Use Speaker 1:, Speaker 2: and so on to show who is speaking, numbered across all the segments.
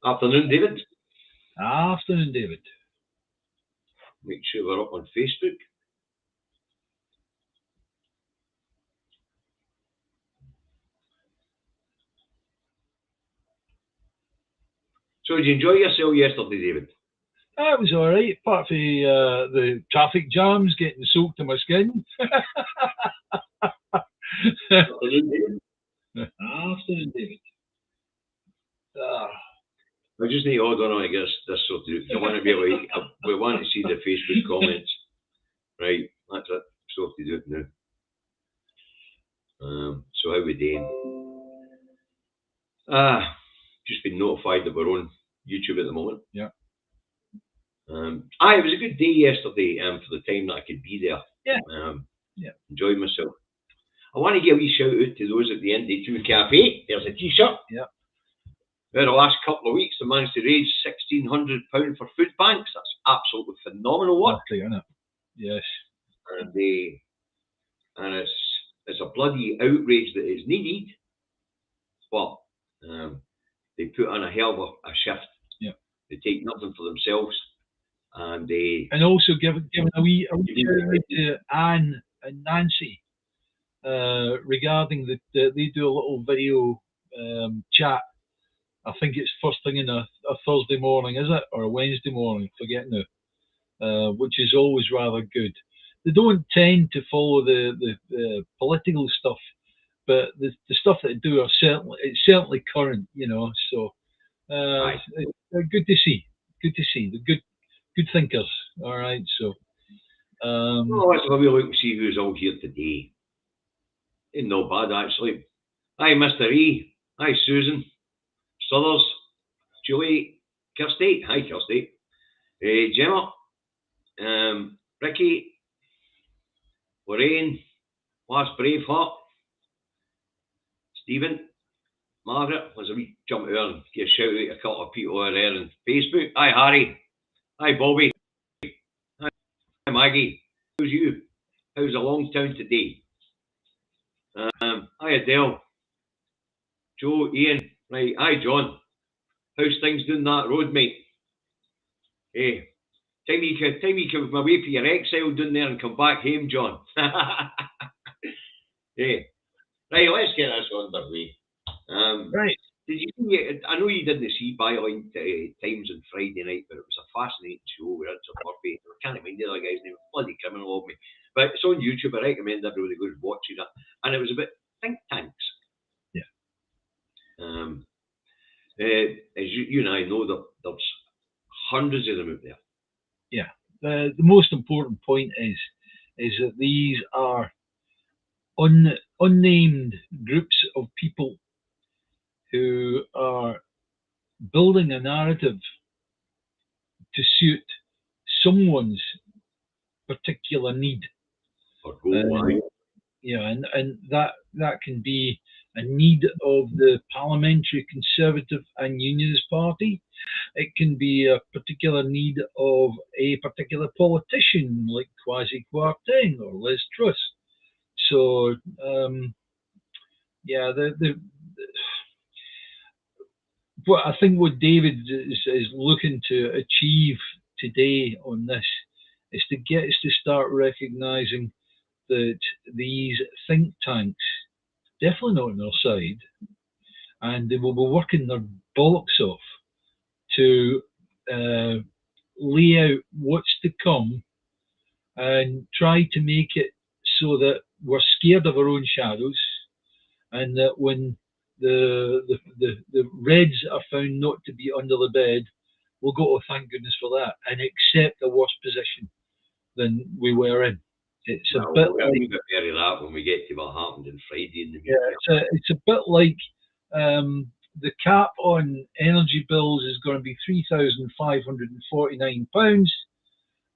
Speaker 1: Afternoon, David.
Speaker 2: Afternoon, David.
Speaker 1: Make sure we're up on Facebook. So did you enjoy yourself yesterday, David?
Speaker 2: It was all right, apart from the traffic jams getting soaked to my skin.
Speaker 1: Afternoon, David.
Speaker 2: Afternoon, David.
Speaker 1: I just need to hold on to get this sorted out. I want to be able to, we want to see the Facebook comments. Right, that's it. Sorted out now. So how we doing? Just been notified that we're on YouTube at the moment.
Speaker 2: Yeah.
Speaker 1: It was a good day yesterday for the time that I could be there.
Speaker 2: Yeah.
Speaker 1: Enjoyed myself. I want to give a wee shout out to those at the ND2 Cafe. There's a t-shirt.
Speaker 2: Yeah.
Speaker 1: Over the last couple of weeks, I managed to raise £1,600 for food banks. That's absolutely phenomenal work.
Speaker 2: Lovely, isn't it? Yes.
Speaker 1: And it's a bloody outrage that is needed, but they put on a hell of a shift.
Speaker 2: Yeah.
Speaker 1: They take nothing for themselves,
Speaker 2: and also giving a wee shout out to Anne and Nancy regarding they do a little video chat. I think it's first thing in a Thursday morning, is it, or a Wednesday morning? Forget now, which is always rather good. They don't tend to follow the political stuff, but the stuff that they do it's certainly current, you know. So it's good to see. Good to see the good thinkers. All right, so.
Speaker 1: Let's have a look and see who's all here today. Ain't no bad actually. Hi, Mr. E. Hi, Susan. Struthers. Julie. Kirsty. Hi, Kirsty. Gemma. Ricky. Lorraine. Last Braveheart. Stephen. Margaret. There's a wee jump there and give a shout out to a couple of people over there on Facebook. Hi, Harry. Hi, Bobby. Hi, Maggie. How's you? How's the long town today? Hi, Adele. Joe, Ian. Right. Hi, John. How's things doing that road, mate? Hey, time you come away for your exile down there and come back home, John. Hey, right. Let's get this underway.
Speaker 2: Right.
Speaker 1: Did you see? I know you didn't see Byline Times on Friday night, but it was a fascinating show with Richard Murphy. I can't mind the other guy's name. Bloody criminal of me. But it's on YouTube. I recommend everybody goes watching it. And it was about think tanks.
Speaker 2: Yeah.
Speaker 1: As you and I know, there's hundreds of them out there.
Speaker 2: Yeah. The most important point is that these are unnamed groups of people who are building a narrative to suit someone's particular need.
Speaker 1: Or goal,
Speaker 2: yeah, and that can be a need of the Parliamentary Conservative and Unionist Party. It can be a particular need of a particular politician like Kwasi Kwarteng or Liz Truss. So, what I think what David is looking to achieve today on this is to get us to start recognising that these think tanks definitely not on their side, and they will be working their bollocks off to lay out what's to come and try to make it so that we're scared of our own shadows, and that when the Reds are found not to be under the bed, we'll go, oh, thank goodness for that, and accept a worse position than we were in. It's a bit like
Speaker 1: that when we get to what happened on Friday in the media.
Speaker 2: Yeah, it's a bit like the cap on energy bills is going to be £3,549,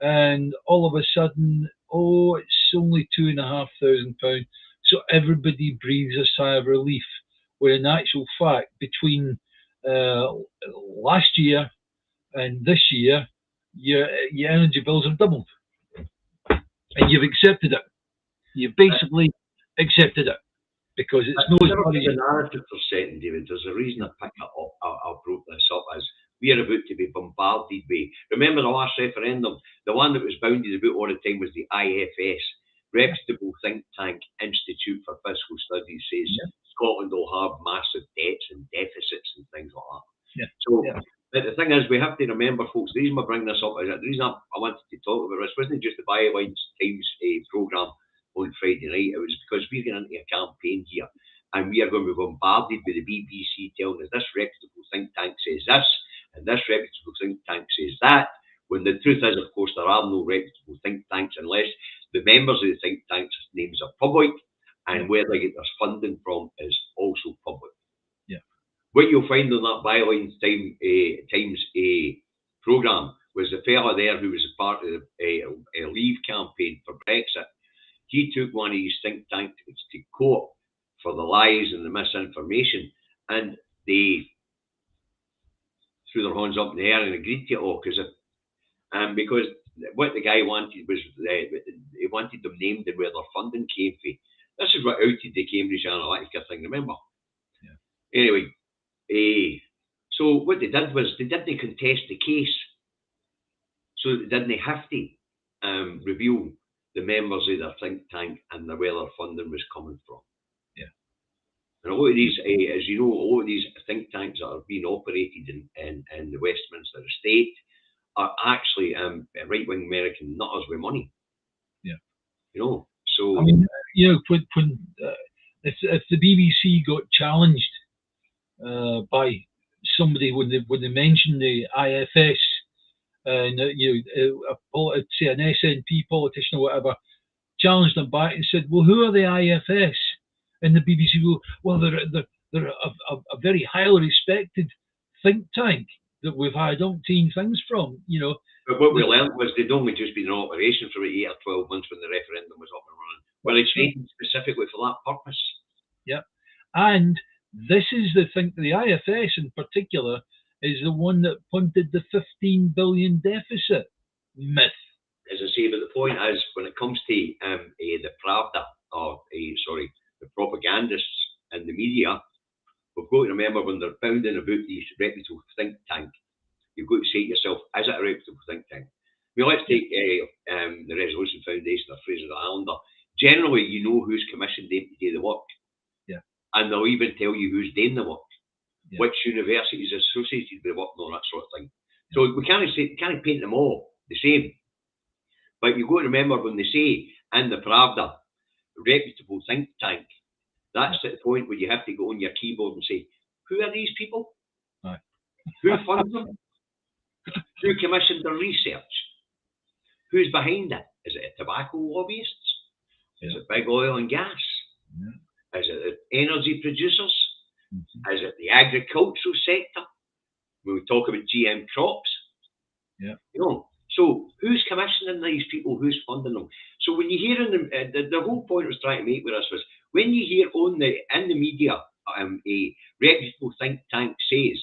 Speaker 2: and all of a sudden, it's only £2,500. So everybody breathes a sigh of relief. Where in actual fact, between last year and this year, your energy bills have doubled. And you've accepted it. You've basically accepted it because it's no.
Speaker 1: The narrative for setting, David. There's a reason I picked it up. I brought this up as we are about to be bombarded with. Remember the last referendum? The one that was bounded about all the time was the IFS, reputable think tank Institute for Fiscal Studies, says Scotland will have massive debts and deficits and things like that. So but the thing is, we have to remember, folks, the reason I bring this up is the reason I wanted to talk about this wasn't just the Bylines Times programme on Friday night. It was because we're going into a campaign here and we are going to be bombarded with the BBC telling us this reputable think tank says this and this reputable think tank says that, when the truth is, of course, there are no reputable think tanks unless the members of the think tanks' names are public and where they get their funding from is also public. What you'll find on that Bylines Times programme was the fella there who was a part of a Leave campaign for Brexit. He took one of his think tanks to court for the lies and the misinformation, and they threw their hands up in the air and agreed to it all because what the guy wanted was he wanted them named and where their funding came from. This is what outed the Cambridge Analytica thing, remember? Anyway, so what they did was they didn't contest the case, so they didn't have to reveal the members of their think tank and where their funding was coming from. And a lot of these, as you know, a lot of these think tanks that are being operated in the Westminster estate are actually right-wing American nutters with money. So
Speaker 2: I mean, when if the BBC got challenged by somebody when they mentioned the IFS, and say an SNP politician or whatever, challenged them back and said, "Well, who are the IFS?" And the BBC go, "Well, they're a very highly respected think tank that we've had umpteen things from."
Speaker 1: But what we learned was they'd only just been in operation for 8 or 12 months when the referendum was up and running. Well, it's created specifically for that purpose.
Speaker 2: And this is the thing, the IFS in particular is the one that punted the 15 billion deficit myth.
Speaker 1: As I say, but the point is, when it comes to the Pravda, the propagandists and the media, we've got to remember when they're pounding about these reputable think tank, you've got to say to yourself, is it a reputable think tank? Let's take the Resolution Foundation or Fraser Islander. Generally, you know who's commissioned them to do the work. And they'll even tell you who's doing the work, which university is associated with the work and all that sort of thing. So we can't paint them all the same. But you've got to remember when they say, in the Pravda, reputable think tank, that's at the point where you have to go on your keyboard and say, who are these people? Who funds them? Who commissioned their research? Who's behind it? Is it tobacco lobbyists? Is it big oil and gas? Is it the energy producers? Is it the agricultural sector? When we talk about GM crops? So who's commissioning these people? Who's funding them? So when you hear the whole point I was trying to make with us was, when you hear in the media a reputable think tank says,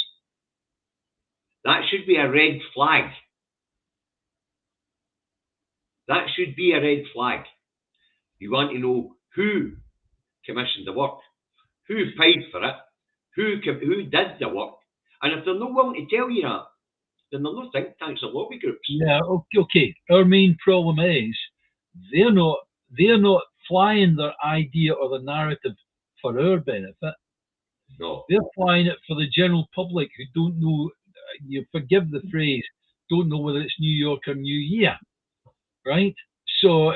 Speaker 1: that should be a red flag. That should be a red flag. You want to know who commissioned the work, who paid for it, who did the work, and if they're not willing to tell you that, then they're not think tanks or lobby groups.
Speaker 2: Okay. Our main problem is they're not flying their idea or the narrative for our benefit.
Speaker 1: No,
Speaker 2: they're flying it for the general public who don't know. You forgive the phrase, don't know whether it's New York or New Year, right? So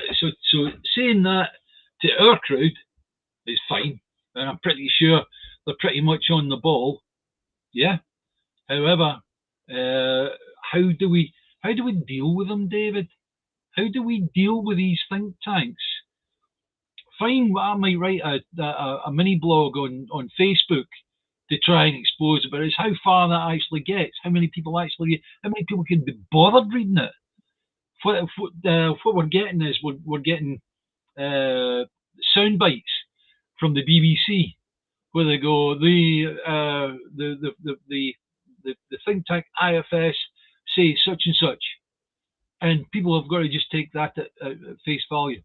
Speaker 2: saying that to our crowd is fine, and I'm pretty sure they're pretty much on the ball. However, how do we deal with them, David? How do we deal with these think tanks? Fine, I might write a mini blog on Facebook to try and expose it, but it's how far that actually gets. How many people can be bothered reading it? What we're getting is we're getting sound bites from the BBC where they go, the think tank IFS says such and such, and people have got to just take that at face value.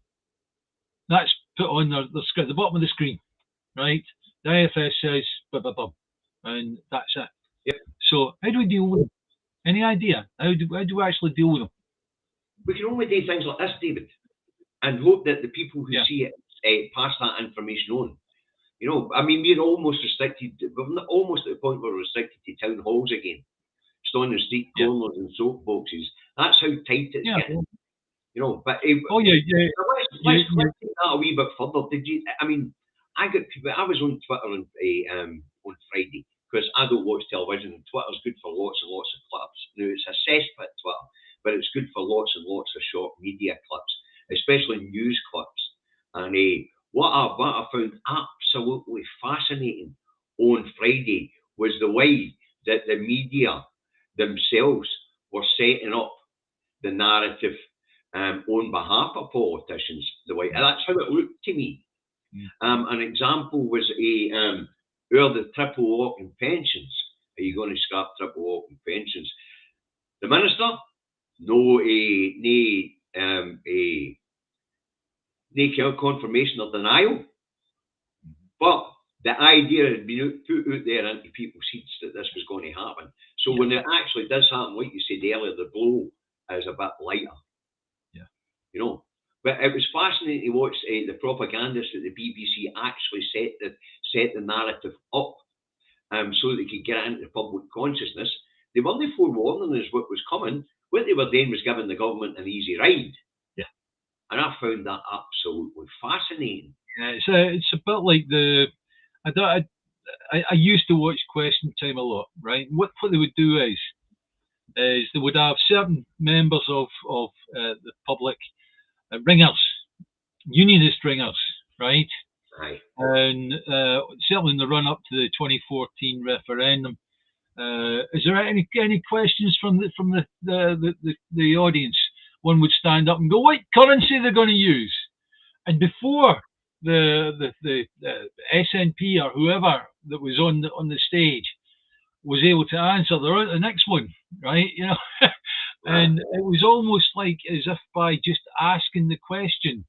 Speaker 2: That's put on the screen, the bottom of the screen, right? The IFS says blah blah blah, and that's it.
Speaker 1: Yep.
Speaker 2: So how do we deal with it? Any idea? How do we actually deal with them?
Speaker 1: We can only do things like this, David, and hope that the people who see it pass that information on. You know, I mean, we're almost restricted. We're not, almost at the point where we're restricted to town halls again, standing on street corners and soap boxes. That's how tight it's getting. You know, but let's take that a wee bit further. Did you? I mean, I was on Twitter on Friday because I don't watch television, and Twitter's good for lots and lots of clips. Now it's a cesspit, Twitter, but it's good for lots and lots of short media clips, especially news clips. And what I found absolutely fascinating on Friday was the way that the media themselves were setting up the narrative on behalf of politicians. And that's how it looked to me. An example was the triple lock in pensions. Are you going to scrap triple lock in pensions? The minister, no confirmation or denial, but the idea had been put out there into people's heads that this was going to happen. So when it actually does happen, like you said earlier, the blow is a bit lighter. You know, but it was fascinating to watch the propagandists at the BBC actually set the narrative up so they could get it into the public consciousness. They weren't forewarning us what was coming. What they were doing was giving the government an easy ride. And I found that absolutely fascinating.
Speaker 2: It's a bit like I used to watch Question Time a lot, right? What they would do is they would have certain members of the public, ringers, unionist ringers, right?
Speaker 1: Aye.
Speaker 2: And certainly in the run up to the 2014 referendum, is there any questions from the audience? One would stand up and go, "What currency they're going to use?" And before the SNP or whoever that was on the stage was able to answer, they're on the next one, right? You know, and it was almost like as if by just asking the question,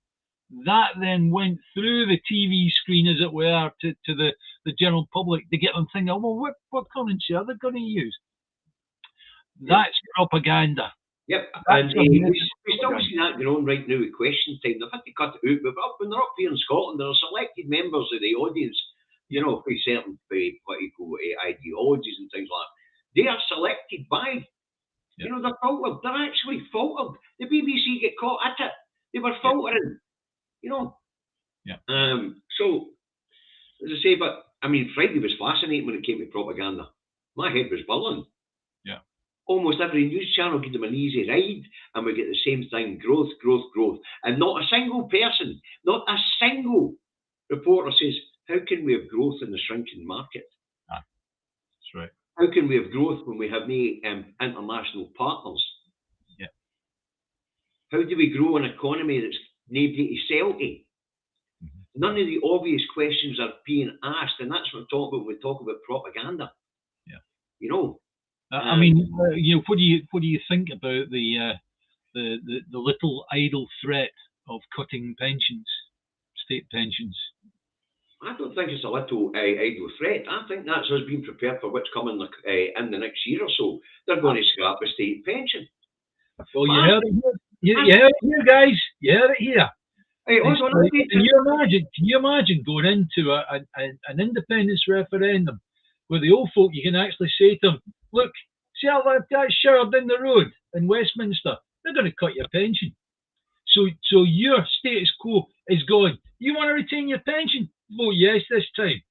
Speaker 2: that then went through the TV screen, as it were, to the general public to get them thinking, "Oh, well, what currency are they going to use?" That's propaganda.
Speaker 1: Yep, and we still see that going on right now at Question Time. They've had to cut it out, but when they're up here in Scotland, there are selected members of the audience, you know, for certain political ideologies and things like that. They are selected by, you know, they're filtered. They're actually filtered. The BBC get caught at it. They were filtering, you know. So, as I say, but I mean, Friday was fascinating when it came to propaganda. My head was whirling. Almost every news channel gives them an easy ride, and we get the same thing: growth, growth, growth. And not a single person, not a single reporter says, "How can we have growth in the shrinking market?"
Speaker 2: That's right.
Speaker 1: How can we have growth when we have no international partners? How do we grow an economy that's nobody to sell to? None of the obvious questions are being asked, and that's what I'm talking about when we talk about propaganda. You know.
Speaker 2: I mean, you know, what do you think about the little idle threat of cutting pensions, state pensions?
Speaker 1: I don't think it's a little idle threat. I think that's us being prepared for what's coming in the next year or so. They're going to scrap the state pension.
Speaker 2: Well, you heard it here. You heard it here, guys. You heard it here.
Speaker 1: Hey,
Speaker 2: can you imagine going into an independence referendum where the old folk, you can actually say to them, "Look, see how that shower down the road in Westminster? They're going to cut your pension. So your status quo is gone. You want to retain your pension? Vote yes this time."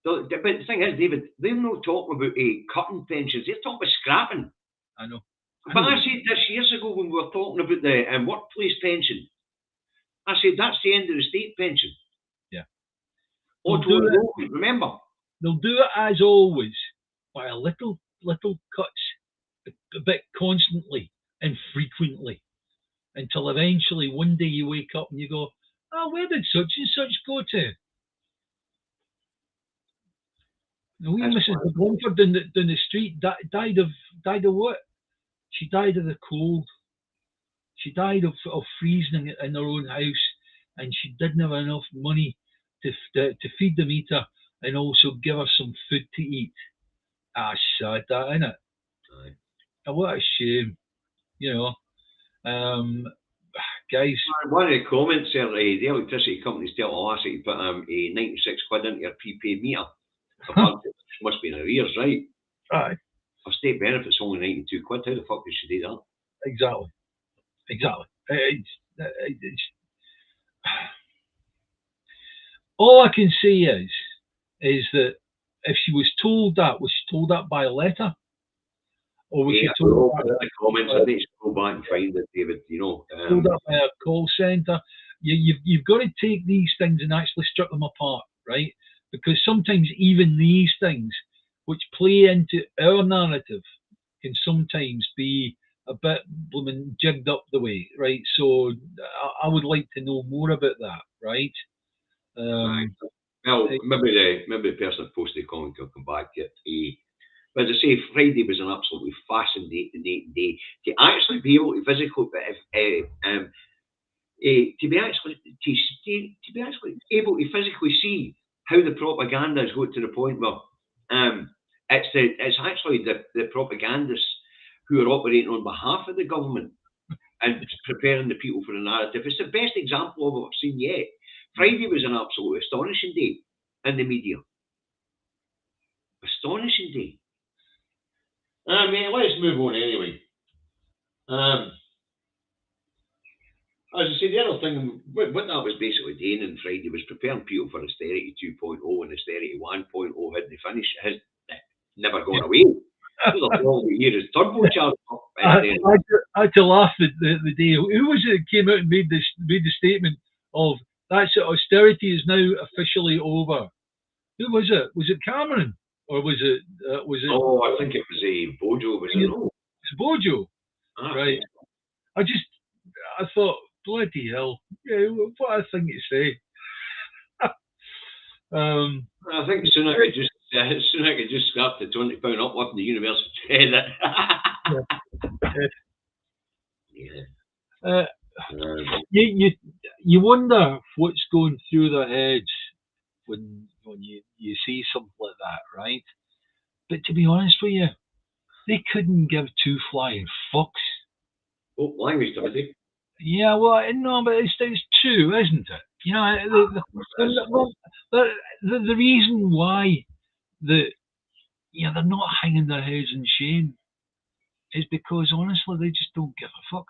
Speaker 1: But the thing is, David, they're not talking about cutting pensions. They're talking about scrapping.
Speaker 2: I know.
Speaker 1: But I said this years ago when we were talking about the workplace pension. I said that's the end of the state pension. Remember?
Speaker 2: They'll do it as always by a little cuts, a bit constantly and frequently, until eventually one day you wake up and you go, "Oh, where did such and such go to?" The wee Mrs. Blomford down the street died of what? She died of the cold. She died of freezing in her own house, and she didn't have enough money to feed the meter and also give her some food to eat. Sad, that, isn't it? what a shame, you know. Guys.
Speaker 1: One of the comments there, the electricity companies tell Lassie to put a 96 quid into your prepaid meter. Must be in arrears, right?
Speaker 2: Right.
Speaker 1: Our state benefit's only 92 quid. How the fuck did she do that?
Speaker 2: Exactly. All I can say is that if she was told that by letter? Or was she told that
Speaker 1: in the comments? I need to go back and find it, David. You know,
Speaker 2: told that by a call centre. You've got to take these things and actually strip them apart, right? Because sometimes even these things, which play into our narrative, can sometimes be a bit blooming jigged up the way, right? So I would like to know more about that, right?
Speaker 1: Right. Well, maybe the person that posted the comment will come back to it. But as I say, Friday was an absolutely fascinating day to actually be able to physically, to be actually able to physically see how the propaganda has got to the point where it's actually the propagandists who are operating on behalf of the government and preparing the people for the narrative. It's the best example of what I've seen yet. Friday was an absolutely astonishing day in the media. Astonishing day. Let's move on anyway. As I say, the other thing, what that was basically doing on Friday was preparing people for Austerity 2.0 and Austerity 1.0 hadn't finished, has never gone away. All we hear is turbocharged.
Speaker 2: I had to laugh the day. Who was it that came out and made the statement of that's it, austerity is now officially over? Who was it? Was it Cameron or was it?
Speaker 1: Oh, I think it was Bojo. Was it? No,
Speaker 2: it's Bojo. Right. I thought, bloody hell, yeah, what a thing to say.
Speaker 1: I think soon I could just scrap the £20 uplift in the universal credit.
Speaker 2: You wonder what's going through their heads when you see something like that, right? But to be honest with you, they couldn't give two flying fucks.
Speaker 1: Oh, language, Timothy.
Speaker 2: Yeah, well, no, but it's true, isn't it? You know, the reason why they're not hanging their heads in shame is because honestly they just don't give a fuck.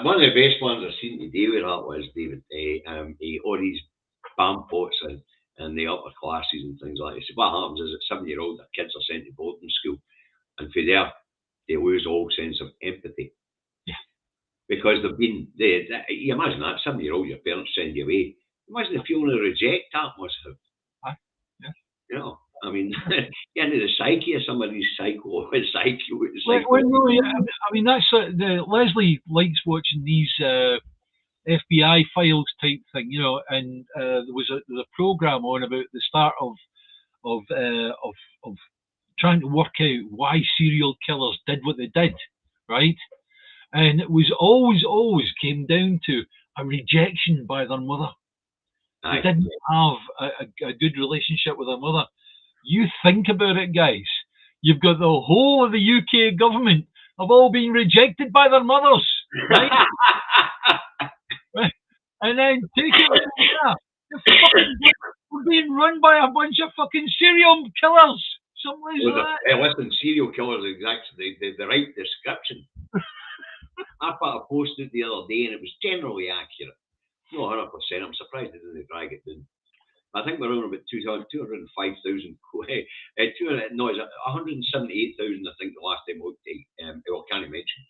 Speaker 1: One of the best ones I've seen today with that was David. All these bam pots and the upper classes and things like that. So what happens is that 7-year-old their kids are sent to boarding school, and for there they lose all sense of empathy.
Speaker 2: Yeah.
Speaker 1: Because they've been you imagine that 7-year-old, your parents send you away. Imagine the feeling of reject that must have.
Speaker 2: Yeah.
Speaker 1: You know, I mean, get into the psyche of somebody's psyche.
Speaker 2: Well, no, yeah, I mean that's Leslie likes watching these FBI files type thing, you know, and there was a program on about the start of trying to work out why serial killers did what they did, right? And it was always came down to a rejection by their mother. They didn't have a good relationship with their mother. You think about it, guys. You've got the whole of the UK government have all been rejected by their mothers, right? Right? And then take it from that. We're being run by a bunch of fucking serial killers. Something like that.
Speaker 1: Hey, listen, serial killers is exactly the right description. I put a post out the other day and it was generally accurate. No, 100%. I'm surprised they didn't drag it down. I think we're on about 205,000. No, it's 178,000. I think the last time we looked at. Well, can't mention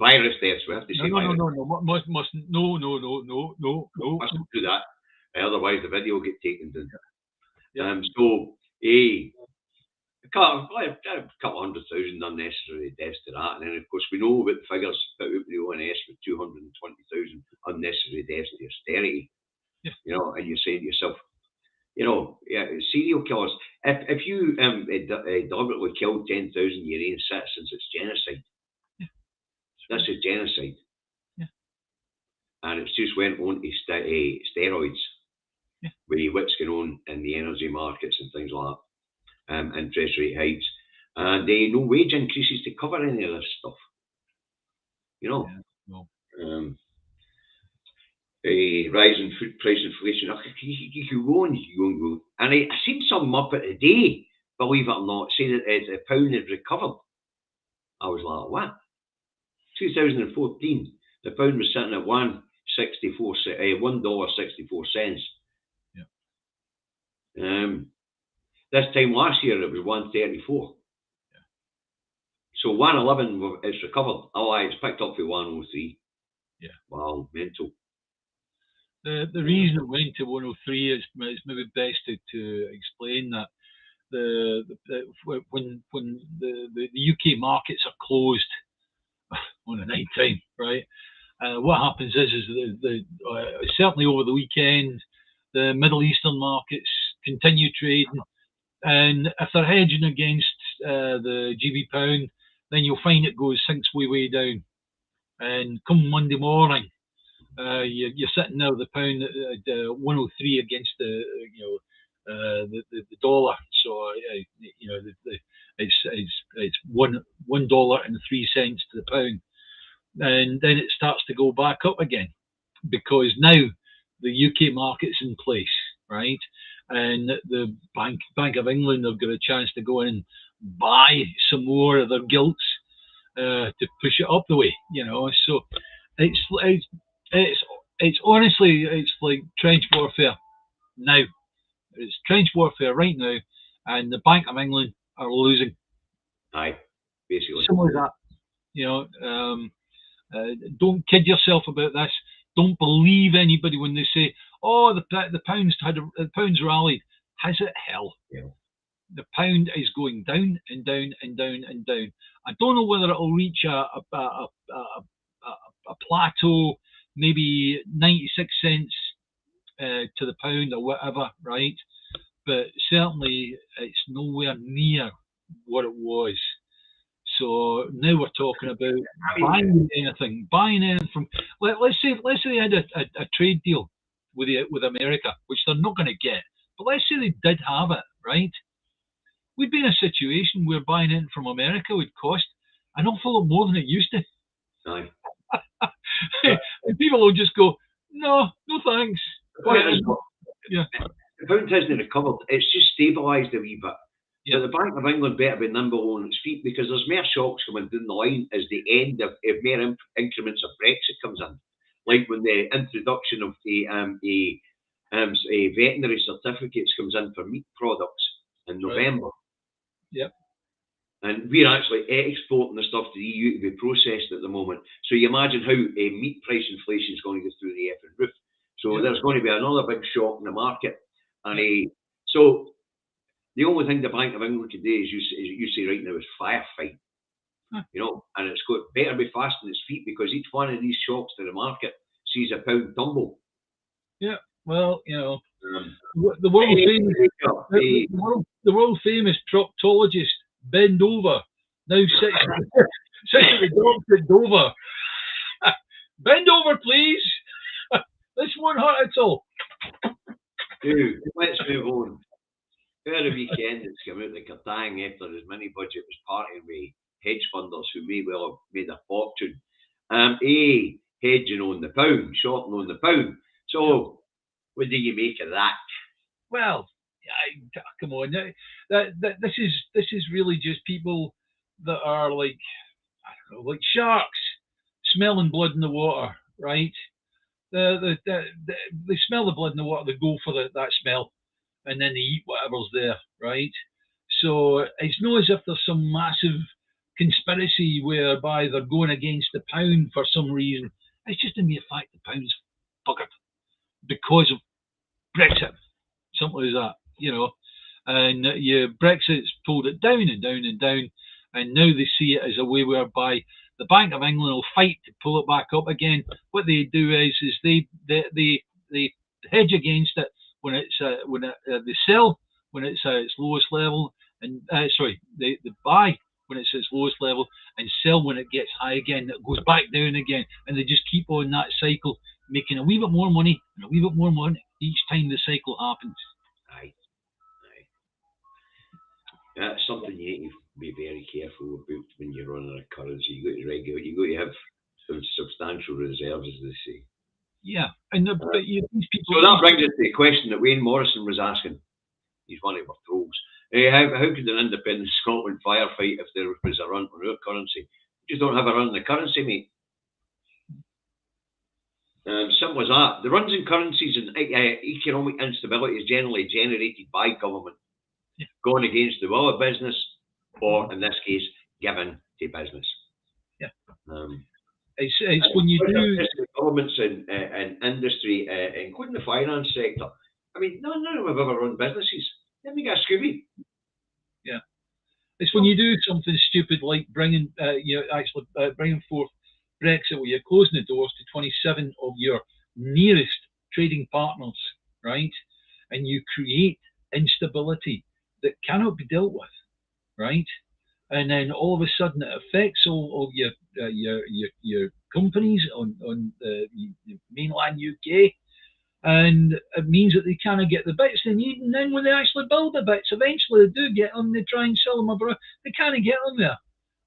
Speaker 1: virus deaths. We have to say
Speaker 2: no,
Speaker 1: virus.
Speaker 2: No.
Speaker 1: Mustn't do that. Otherwise, the video will get taken down.
Speaker 2: Yeah.
Speaker 1: A couple 100,000 unnecessary deaths to that, and then of course we know about the figures put out the ONS with 220,000 unnecessary deaths to austerity.
Speaker 2: Yeah.
Speaker 1: You know, and you're saying to yourself, you know, serial killers. If you deliberately killed 10,000 your own citizens, it's genocide.
Speaker 2: Yeah.
Speaker 1: This is genocide.
Speaker 2: Yeah.
Speaker 1: And it's just went on to steroids.
Speaker 2: Yeah.
Speaker 1: With what's going on in the energy markets and things like that. Interest rate hikes, and no wage increases to cover any of this stuff. You know,
Speaker 2: Yeah. Well,
Speaker 1: rising food price inflation. You can go and you go and go. And I seen some muppet today, believe it or not, say that the pound had recovered. I was like, what? 2014, the pound was sitting at $1.64.
Speaker 2: yeah.
Speaker 1: This time last year it was 134.
Speaker 2: Yeah.
Speaker 1: So 111 it's recovered. Oh, it's picked up to 103.
Speaker 2: Yeah.
Speaker 1: Wow, mental.
Speaker 2: The reason it went to 103 is maybe best to explain that when the UK markets are closed on a night time, right? What happens is certainly over the weekend, the Middle Eastern markets continue trading, and if they're hedging against the GB pound, then you'll find it sinks way down, and come Monday morning, you're sitting there with the pound at 103 against the dollar. So it's $1.03 to the pound, and then it starts to go back up again because now the UK market's in place, right? And the Bank of England have got a chance to go in and buy some more of their gilts to push it up the way, So it's honestly it's like trench warfare now. It's trench warfare right now, and the Bank of England are losing.
Speaker 1: Aye, basically.
Speaker 2: Simple as that. Don't kid yourself about this. Don't believe anybody when they say, "Oh, the pound's rallied." Has it? Hell,
Speaker 1: yeah.
Speaker 2: The pound is going down and down and down and down. I don't know whether it'll reach a plateau, maybe 96 cents to the pound or whatever, right? But certainly it's nowhere near what it was. So now we're talking about buying anything from. Let's say they had a trade deal with America, which they're not going to get. But let's say they did have it, right? We'd be in a situation where buying in from America would cost an awful lot more than it used to.
Speaker 1: Aye.
Speaker 2: And people will just go, no thanks.
Speaker 1: Yeah. The pound hasn't recovered. It's just stabilised a wee bit.
Speaker 2: Yeah.
Speaker 1: But the Bank of England better be nimble on its feet because there's more shocks coming down the line as the end of more increments of Brexit comes in. Like when the introduction of the veterinary certificates comes in for meat products in November.
Speaker 2: Right. Yep.
Speaker 1: And we're actually exporting the stuff to the EU to be processed at the moment. So you imagine how meat price inflation is going to go through the effing roof. So there's going to be another big shock in the market. And so the only thing the Bank of England can do is you say right now is firefight. And it's got better be fast on its feet because each one of these shocks to the market sees a pound tumble.
Speaker 2: Yeah, well, the world famous proctologist Ben Dover now sits at the docks at Dover. Bend over, please. This won't hurt at all.
Speaker 1: Dude, let's move on. Over the weekend, it's come out like a dang after his mini budget was partying with hedge funders who may well have made a fortune. Hedging on the pound, shorting on the pound. So, what do you make of that?
Speaker 2: Well, come on. This is really just people that are like, I don't know, like sharks smelling blood in the water, right? They smell the blood in the water, they go for that smell, and then they eat whatever's there, right? So it's not as if there's some massive conspiracy whereby they're going against the pound for some reason. It's just the mere fact the pound's buggered because of Brexit, something as that, And Brexit's pulled it down and down and down, and now they see it as a way whereby the Bank of England will fight to pull it back up again. What they do is they hedge against it when they sell when it's at its lowest level, and they buy when it's at its lowest level and sell when it gets high again. It goes back down again, and they just keep on that cycle, making a wee bit more money and a wee bit more money each time the cycle happens.
Speaker 1: Aye. That's something you need to be very careful about when you're running a currency. You got to regulate. You got to have substantial reserves, as they say.
Speaker 2: Yeah, and but these people.
Speaker 1: So that brings us to the question that Wayne Morrison was asking. He's one of our trolls. How could an independent Scotland firefight if there was a run on our currency? We just don't have a run on the currency, mate. Simple as that. The runs in currencies and economic instability is generally generated by government going against the will of business, or in this case, given to business.
Speaker 2: Yeah. It's when you do
Speaker 1: governments and industry, including the finance sector. I mean, none of them have ever run businesses. Let me get a Scooby.
Speaker 2: Yeah. It's when you do something stupid like bringing forth Brexit, where you're closing the doors to 27 of your nearest trading partners, right? And you create instability that cannot be dealt with, right? And then all of a sudden it affects all of your companies on the mainland UK, and it means that they cannot get the bits they need. And then when they actually build the bits, eventually they do get them. They try and sell them abroad. They can't get them there.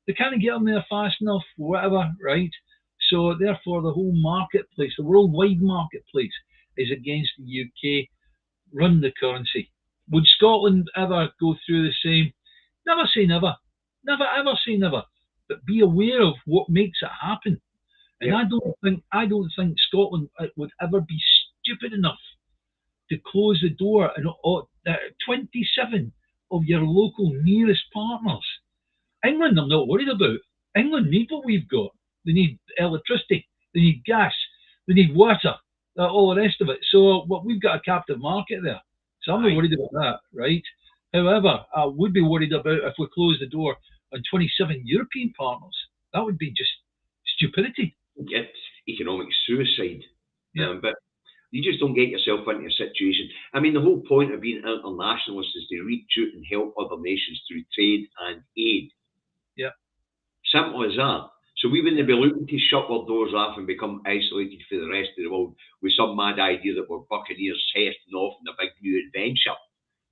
Speaker 2: They can't get them there fast enough, whatever, right? So therefore, the whole marketplace, the worldwide marketplace, is against the UK. Run the currency. Would Scotland ever go through the same? Never say never. Never ever say never. But be aware of what makes it happen. And I don't think Scotland would ever be stupid enough to close the door and 27 of your local nearest partners. England, I'm not worried about. England need what we've got. They need electricity. They need gas. They need water. All the rest of it. So we've got a captive market there. So I'm not worried about that, right? However, I would be worried about if we close the door on 27 European partners. That would be just stupidity.
Speaker 1: It's economic suicide. Yeah. But you just don't get yourself into a situation. I mean, the whole point of being internationalist is to reach out and help other nations through trade and aid.
Speaker 2: Yeah.
Speaker 1: Simple as that. So we wouldn't be looking to shut our doors off and become isolated for the rest of the world with some mad idea that we're buccaneers setting off in a big new adventure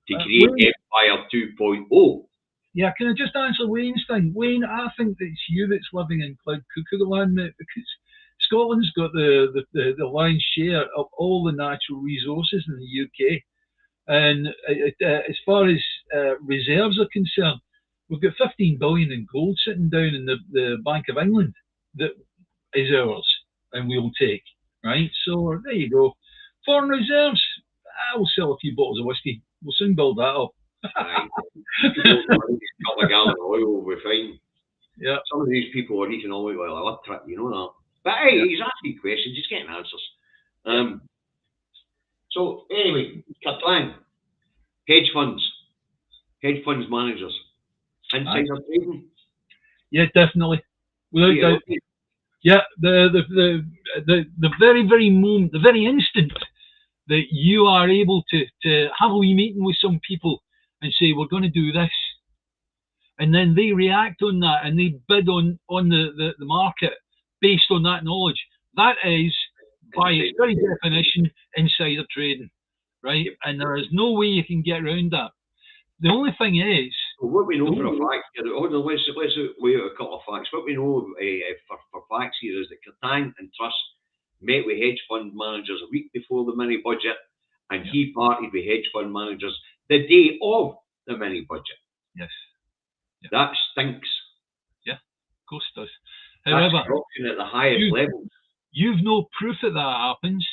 Speaker 1: to create Empire 2.0.
Speaker 2: Yeah, can I just answer Wayne's thing? Wayne, I think that it's you that's living in Cloud Cuckoo Land, mate, because Scotland's got the lion's share of all the natural resources in the UK. And as far as reserves are concerned, we've got 15 billion in gold sitting down in the Bank of England that is ours and we'll take, right? So there you go. Foreign reserves, we'll sell a few bottles of whiskey. We'll soon build that up.
Speaker 1: Right. A couple of gallons of oil will be fine.
Speaker 2: Yeah.
Speaker 1: Some of these people are economic oil electric, you know that. But hey, he's asking questions, he's getting answers. So anyway, Catlang, hedge funds managers, insider trading.
Speaker 2: Yeah, definitely, without doubt. Yeah, the very, very moment, the very instant that you are able to have a wee meeting with some people and say, we're going to do this, and then they react on that and they bid on the market based on that knowledge, that is, by its very definition, insider trading, right? And there is no way you can get around that. The only thing is...
Speaker 1: Well, what we know for a fact here, hold on, let's lay out a couple of facts. What we know for facts here is that Catang and Trust met with hedge fund managers a week before the mini budget, and he partied with hedge fund managers the day of the mini budget.
Speaker 2: Yes. Yeah.
Speaker 1: That stinks.
Speaker 2: Yeah, of course it does.
Speaker 1: However, that's corruption at the highest level.
Speaker 2: You've no proof that happens,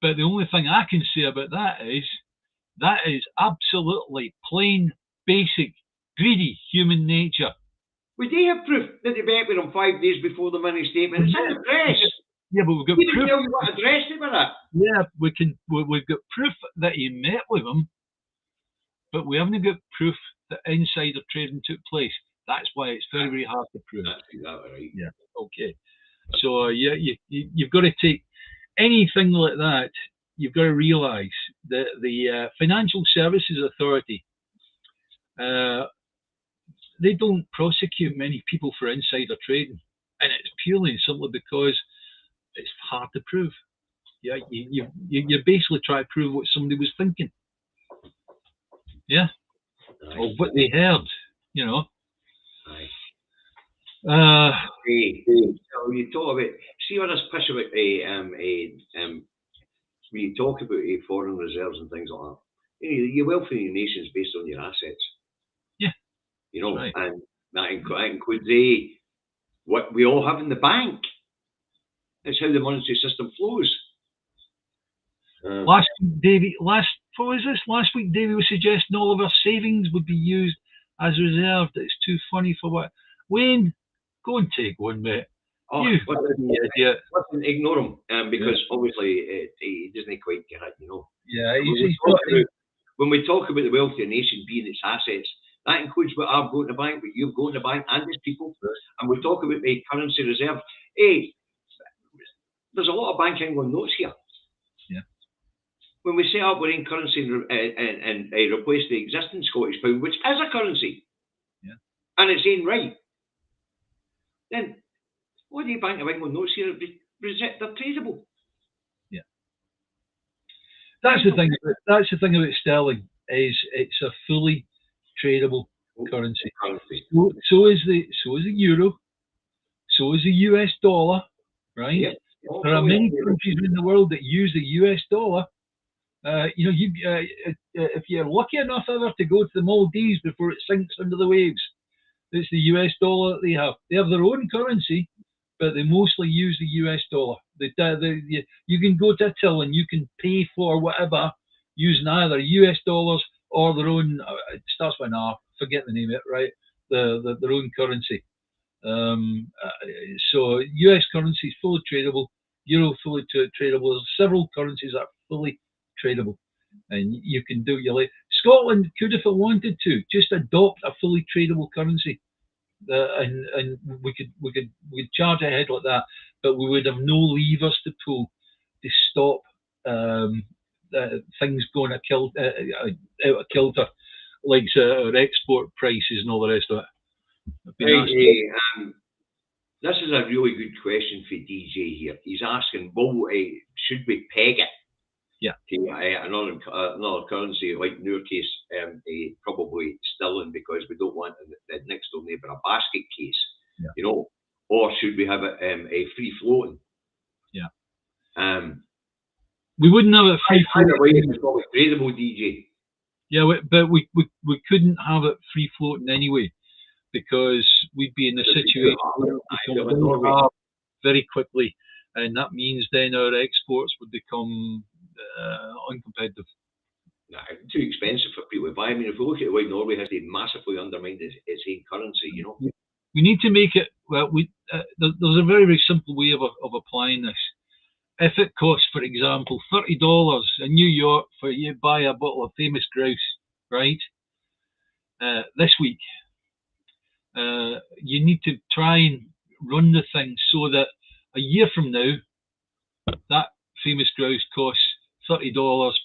Speaker 2: but the only thing I can say about that is absolutely plain, basic, greedy human nature.
Speaker 1: We do have proof that they met with him 5 days before the mini statement. It's in the press.
Speaker 2: Yeah, but we've got proof.
Speaker 1: Tell you what address they were at.
Speaker 2: Yeah, we've got proof that he met with him, but we haven't got proof that insider trading took place. That's why it's very, very hard to prove.
Speaker 1: That's exactly right.
Speaker 2: Yeah. Okay. So you've got to take anything like that. You've got to realise that the Financial Services Authority, they don't prosecute many people for insider trading, and it's purely and simply because it's hard to prove. Yeah, you basically try to prove what somebody was thinking. Yeah, or what they heard. You know.
Speaker 1: So you talk about, see what this push about when you talk about foreign reserves and things like that. Your wealth in your nation is based on your assets.
Speaker 2: Yeah.
Speaker 1: And that includes what we all have in the bank. It's how the monetary system flows.
Speaker 2: Last week, Davey was suggesting all of our savings would be used as reserve. It's too funny for what. Wayne, go and take one, mate.
Speaker 1: Oh,
Speaker 2: you idiot.
Speaker 1: Listen, ignore him, because obviously he doesn't quite get it,
Speaker 2: Yeah,
Speaker 1: when we talk about the wealth of a nation being its assets, that includes what I've got in the bank, what you've got in the bank, and its people. And we talk about the currency reserve. There's a lot of Bank of England notes here.
Speaker 2: Yeah.
Speaker 1: When we set up our own currency and replace the existing Scottish pound, which is a currency, and its own right, then what do you Bank of England notes here? They're tradable.
Speaker 2: Yeah. That's the thing. That's the thing about sterling, is it's a fully tradable currency. So is the euro. So is the US dollar, right?
Speaker 1: Yeah.
Speaker 2: There are many countries in the world that use the US dollar. If you're lucky enough ever to go to the Maldives before it sinks under the waves, it's the US dollar that they have. They have their own currency, but they mostly use the US dollar. You can go to a till and you can pay for whatever using either US dollars or their own. It starts with an R. Forget the name of it. Right, their own currency. So US currency is fully tradable. Euro fully tradable. There's several currencies that are fully tradable, and you can do your. Scotland could, if it wanted to, just adopt a fully tradable currency. And we could charge ahead like that, but we would have no levers to pull to stop things going out of kilter, like our export prices and all the rest of it.
Speaker 1: This is a really good question for DJ here. He's asking, well, should we peg it?
Speaker 2: Yeah.
Speaker 1: To another currency, like in our case, probably sterling, because we don't want the next door neighbour a basket case, or should we have it a free floating?
Speaker 2: Yeah. We wouldn't have it free floating.
Speaker 1: It's probably tradable, DJ.
Speaker 2: Yeah, but we couldn't have it free floating anyway, because we'd be in a situation where it would become very quickly, and that means then our exports would become uncompetitive.
Speaker 1: Too expensive for people to buy. I mean, if we look at the way Norway has massively undermined its own currency,
Speaker 2: We need to make it. Well, there's a very, very simple way of applying this. If it costs, for example, $30 in New York for you to buy a bottle of famous grouse, right? This week, you need to try and run the thing so that a year from now, that famous grouse costs $30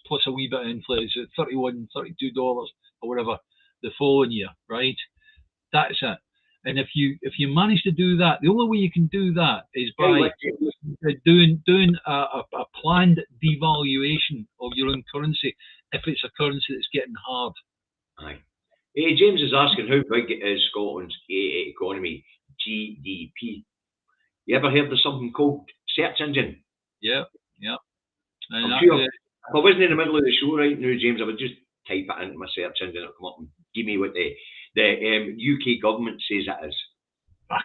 Speaker 2: plus a wee bit of inflation, $31, $32 or whatever the following year, right? That's it. And if you manage to do that, the only way you can do that is by doing a planned devaluation of your own currency if it's a currency that's getting hard.
Speaker 1: Aye. James is asking, how big is Scotland's economy, GDP? You ever heard of something called search engine?
Speaker 2: Yeah.
Speaker 1: And I'm sure if I wasn't in the middle of the show right now, James, I would just type it into my search engine. It'll come up and give me what the UK government says it is.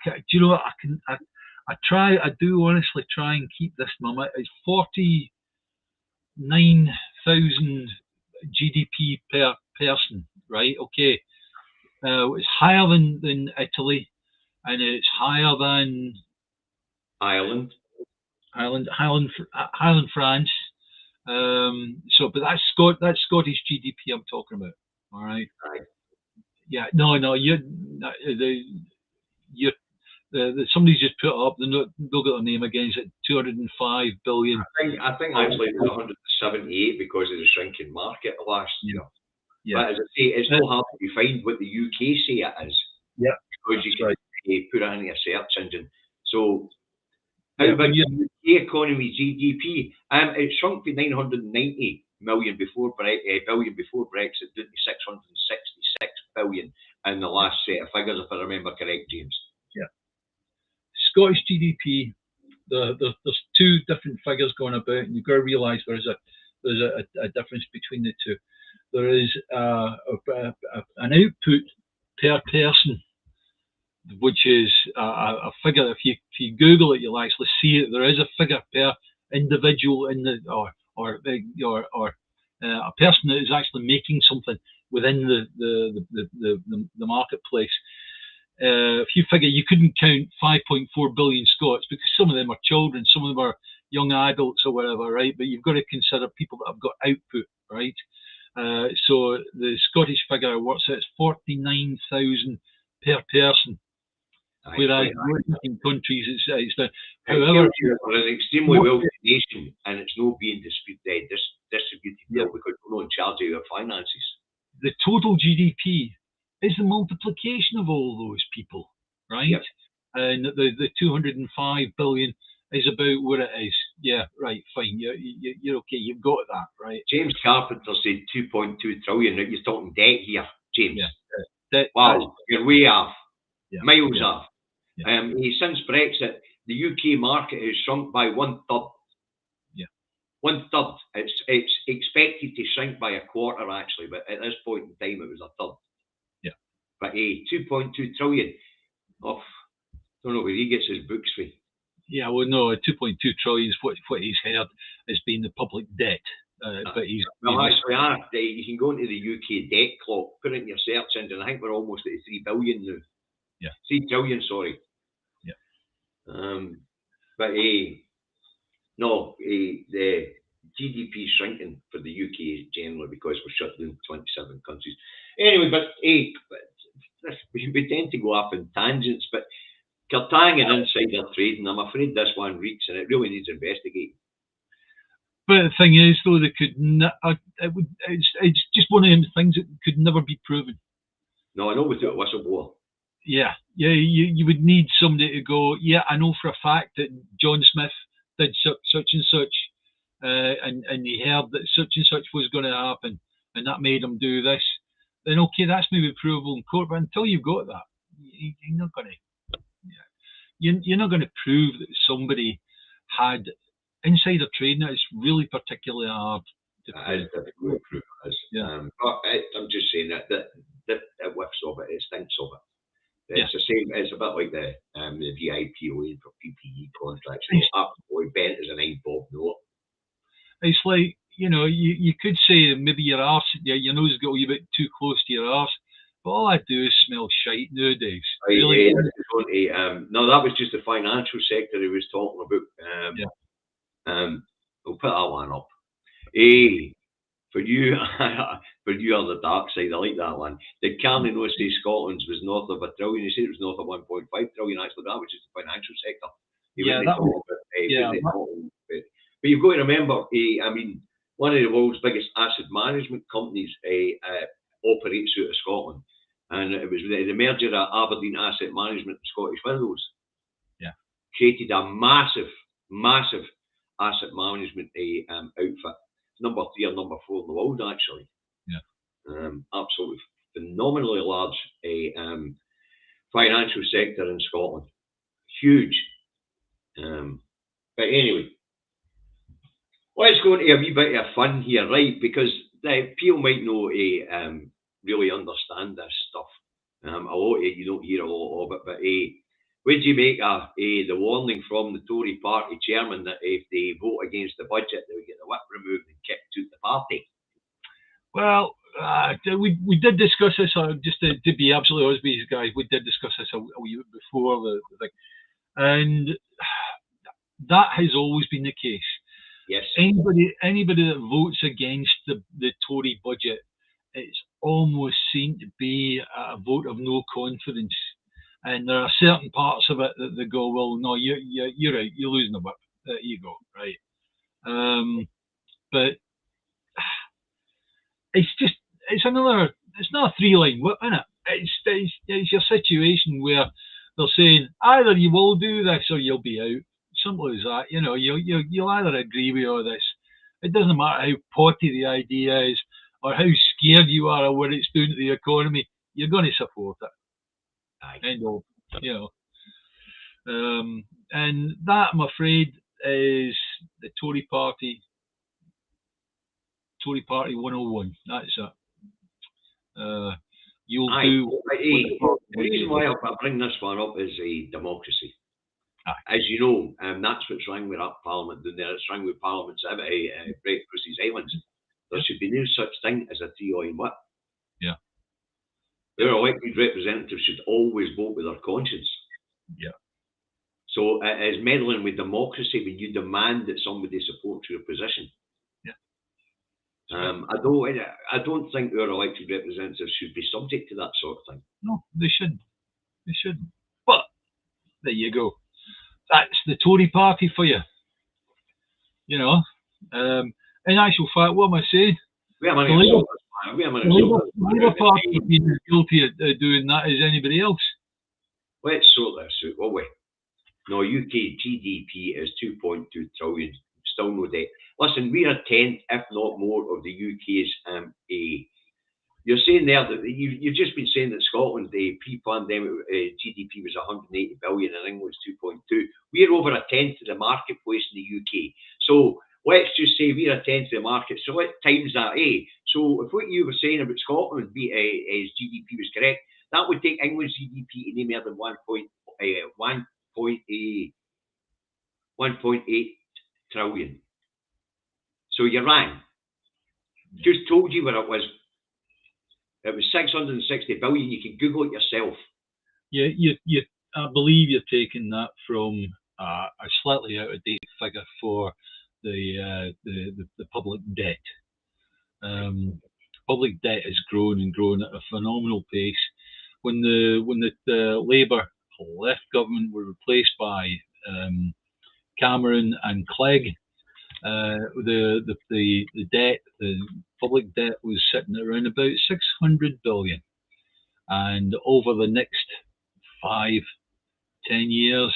Speaker 2: Do you know what? I do honestly try and keep this number. It's 49,000 GDP per person, right? Okay. It's higher than Italy, and it's higher than
Speaker 1: Ireland,
Speaker 2: France. But that's Scottish GDP I'm talking about. All right.
Speaker 1: Aye.
Speaker 2: Yeah. No. Somebody's just put up. They'll get their name against it. 205 billion.
Speaker 1: I think actually it was 178 because of the shrinking market last year. Yeah. But as I say, it's not hard to find what the UK say it is.
Speaker 2: Yeah.
Speaker 1: Because you can put it into a search engine. So, how about the UK economy GDP? It shrunk to 990 billion before Brexit, down to 666 billion in the last set of figures, if I remember correct, James.
Speaker 2: Yeah. Scottish GDP. There's two different figures going about, and you've got to realise there's a difference between the two. There is an output per person, which is a figure. If you Google it, you'll actually see it. There is a figure per individual in the or a person that is actually making something within the marketplace. If you figure you couldn't count 5.4 billion Scots because some of them are children, some of them are young adults or whatever, right? But you've got to consider people that have got output, right? So the Scottish figure works out 49,000 per person. Whereas in countries, it's
Speaker 1: however, we're an extremely wealthy nation, and it's not being distributed because we're not in charge of our finances.
Speaker 2: The total GDP is the multiplication of all those people, right? Yep. And the 205 billion is about what it is. Yeah, right, fine. You're okay. You've got that, right?
Speaker 1: James Carpenter said 2.2 trillion. You're talking debt here, James.
Speaker 2: Yeah.
Speaker 1: Wow, you're way off.
Speaker 2: Yeah.
Speaker 1: Miles off. Yeah. Since Brexit, the UK market has shrunk by 1/3.
Speaker 2: Yeah.
Speaker 1: 1/3. It's expected to shrink by a quarter, actually, but at this point in time, it was 1/3.
Speaker 2: Yeah.
Speaker 1: But 2.2 trillion. I don't know where he gets his books from.
Speaker 2: Yeah, well, no, 2.2 trillion is what he's heard as being the public debt. But
Speaker 1: you can go into the UK debt clock, put it in your search engine. I think we're almost at 3 billion now.
Speaker 2: Yeah.
Speaker 1: 3 trillion, sorry.
Speaker 2: Yeah.
Speaker 1: But no, the GDP is shrinking for the UK generally because we're shut down 27 countries. Anyway, but we tend to go off in tangents, but Curtang and insider trading, I'm afraid this one reeks and it really needs investigating.
Speaker 2: But the thing is, though, they could it's just one of them things that could never be proven.
Speaker 1: No, I know without a whistleblower.
Speaker 2: Yeah, you would need somebody to go, yeah, I know for a fact that John Smith did such and such, and he heard that such and such was going to happen, and that made him do this. Then okay, that's maybe provable in court, but until you've got that, you're not going to. You're not going to prove that somebody had insider trading. It's really particularly hard to prove.
Speaker 1: It is difficult to prove.
Speaker 2: Yeah.
Speaker 1: But I'm just saying that it whiffs of it, it stinks of it. It's the same. It's a bit like the VIPO for PPE contracts. Absolutely bent as an 9-bob note.
Speaker 2: It's like, you could say maybe your arse, your nose has got a wee bit too close to your arse. But all I do is smell shite nowadays. Really?
Speaker 1: No, that was just the financial sector he was talking about. We'll put that one up. For you on the dark side, I like that one. Did Carney know say Scotland's was north of $1 trillion? He said it was north of 1.5 trillion. Actually, that was just the financial sector. But you've got to remember, one of the world's biggest asset management companies operates out of Scotland. And it was the merger of Aberdeen Asset Management and Scottish Windows.
Speaker 2: Yeah.
Speaker 1: Created a massive asset management outfit. Number 3 or number 4 in the world, actually.
Speaker 2: Yeah.
Speaker 1: Absolutely phenomenally large financial sector in Scotland. Huge. But anyway, let's go into a wee bit of fun here, right? Because people might not really understand this stuff. A lot of you don't hear a lot of it, but what do you make of the warning from the Tory party chairman that if they vote against the budget, they'll get the whip removed and kicked out the party?
Speaker 2: Well, we did discuss this, just to be absolutely honest with you guys, we did discuss this a wee bit before the thing. And that has always been the case.
Speaker 1: Yes.
Speaker 2: Anybody that votes against the Tory budget, it's almost seen to be a vote of no confidence. And there are certain parts of it that they go, well, no, you're right, you're losing the whip. There you go, right? But it's not a 3-line whip, isn't it? It's your situation where they're saying either you will do this or you'll be out. Simple as that. You'll either agree with all this. It doesn't matter how potty the idea is or how scared you are of what it's doing to the economy. You're going to support it.
Speaker 1: Aye.
Speaker 2: And And that, I'm afraid, is the Tory Party 101. That's it. You'll do.
Speaker 1: The reason why I bring this one up is democracy. As you know, that's what's wrong with our Parliament down there. It's wrong with Parliament's Great Bruce's Islands. There should be no such thing as a 3-line whip.
Speaker 2: Yeah.
Speaker 1: Their elected representatives should always vote with their conscience.
Speaker 2: Yeah.
Speaker 1: So it is meddling with democracy when you demand that somebody supports your position.
Speaker 2: Yeah.
Speaker 1: I don't think our elected representatives should be subject to that sort of thing.
Speaker 2: No, they shouldn't. They shouldn't. But there you go. That's the Tory Party for you. You know. In actual fact, what am I saying?
Speaker 1: The
Speaker 2: Labour Party have been as guilty of doing that as anybody else.
Speaker 1: Let's sort this out, will we? No, UK GDP is 2.2 trillion. Still no debt. Listen, we're a tenth, if not more, of the UK's You're saying there that you've just been saying that Scotland, the pre-pandemic GDP was 180 billion and England's 2.2. We're over a tenth of the marketplace in the UK. So let's just say we're a tenth of the market. So let's times that. So if what you were saying about Scotland as GDP was correct, that would take England's GDP to no more than 1.8 trillion. So you're wrong. Just told you what it was. It was 660 billion. You can Google it yourself.
Speaker 2: Yeah, I believe you're taking that from a slightly out of date figure for the public debt. Public debt has grown and grown at a phenomenal pace. When the Labour left government were replaced by Cameron and Clegg, the debt, the public debt was sitting at around about 600 billion, and over the next 5-10 years,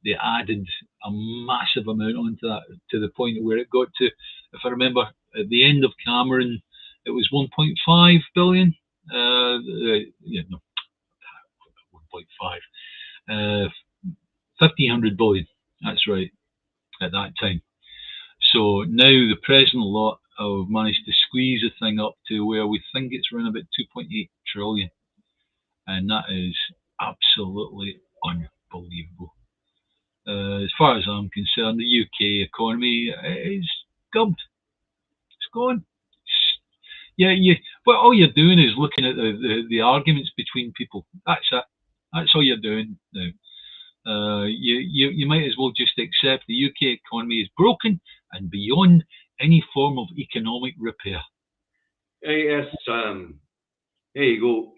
Speaker 2: they added a massive amount onto that, to the point where it got to, if I remember, at the end of Cameron, it was 1.5 billion. 1.5. 1,500 billion. That's right. At that time. So now the present lot have managed to squeeze the thing up to where we think it's around about 2.8 trillion. And that is absolutely unbelievable. As far as I'm concerned, the UK economy is gubbed. It's gone. But all you're doing is looking at the arguments between people. That's it. That's all you're doing now. You might as well just accept the UK economy is broken and beyond any form of economic repair.
Speaker 1: Yes, there you go,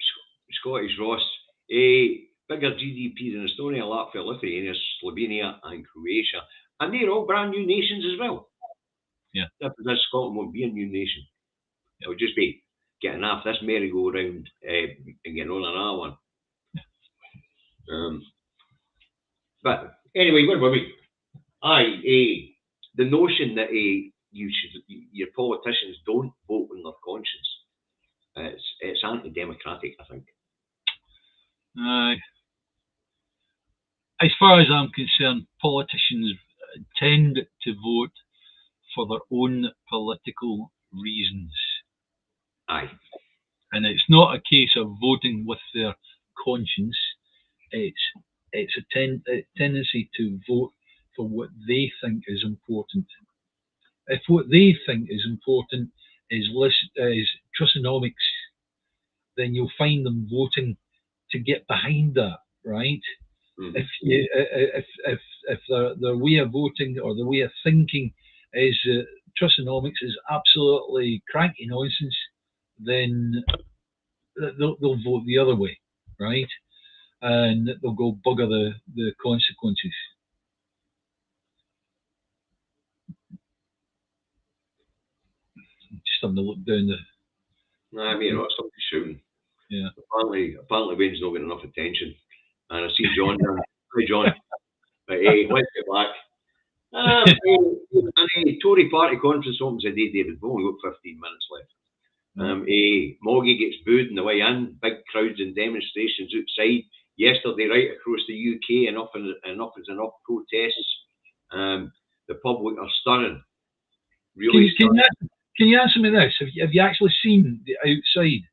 Speaker 1: Scottish Ross. Bigger GDP than Estonia, Latvia, Lithuania, Slovenia, and Croatia, and they're all brand new nations as well.
Speaker 2: Yeah,
Speaker 1: this Scotland won't be a new nation. It would just be getting off this merry-go-round and getting on another one. But anyway, where were we? The notion that your politicians don't vote on their conscience, it's anti-democratic, I think.
Speaker 2: As far as I'm concerned, politicians tend to vote for their own political reasons.
Speaker 1: Aye.
Speaker 2: And it's not a case of voting with their conscience. It's a tendency to vote for what they think is important. If what they think is important is Trussonomics, then you'll find them voting to get behind that, right? Mm-hmm. If their way of voting or their way of thinking is Trussonomics is absolutely cranky nonsense, then they'll vote the other way, right? And they'll go bugger the consequences. Just having to look down the.
Speaker 1: Nah, I mean, somebody's shouting.
Speaker 2: Yeah.
Speaker 1: Apparently, Wayne's not getting enough attention, and I see John there. Hi, John. But let's get back. Tory Party conference opens today, David. We've only got 15 minutes left. Moggy gets booed on the way in. Big crowds and demonstrations outside. yesterday right across the UK, enough is enough protests. The public are stunning. Really stunning.
Speaker 2: Can you answer me this? Have you actually seen the outside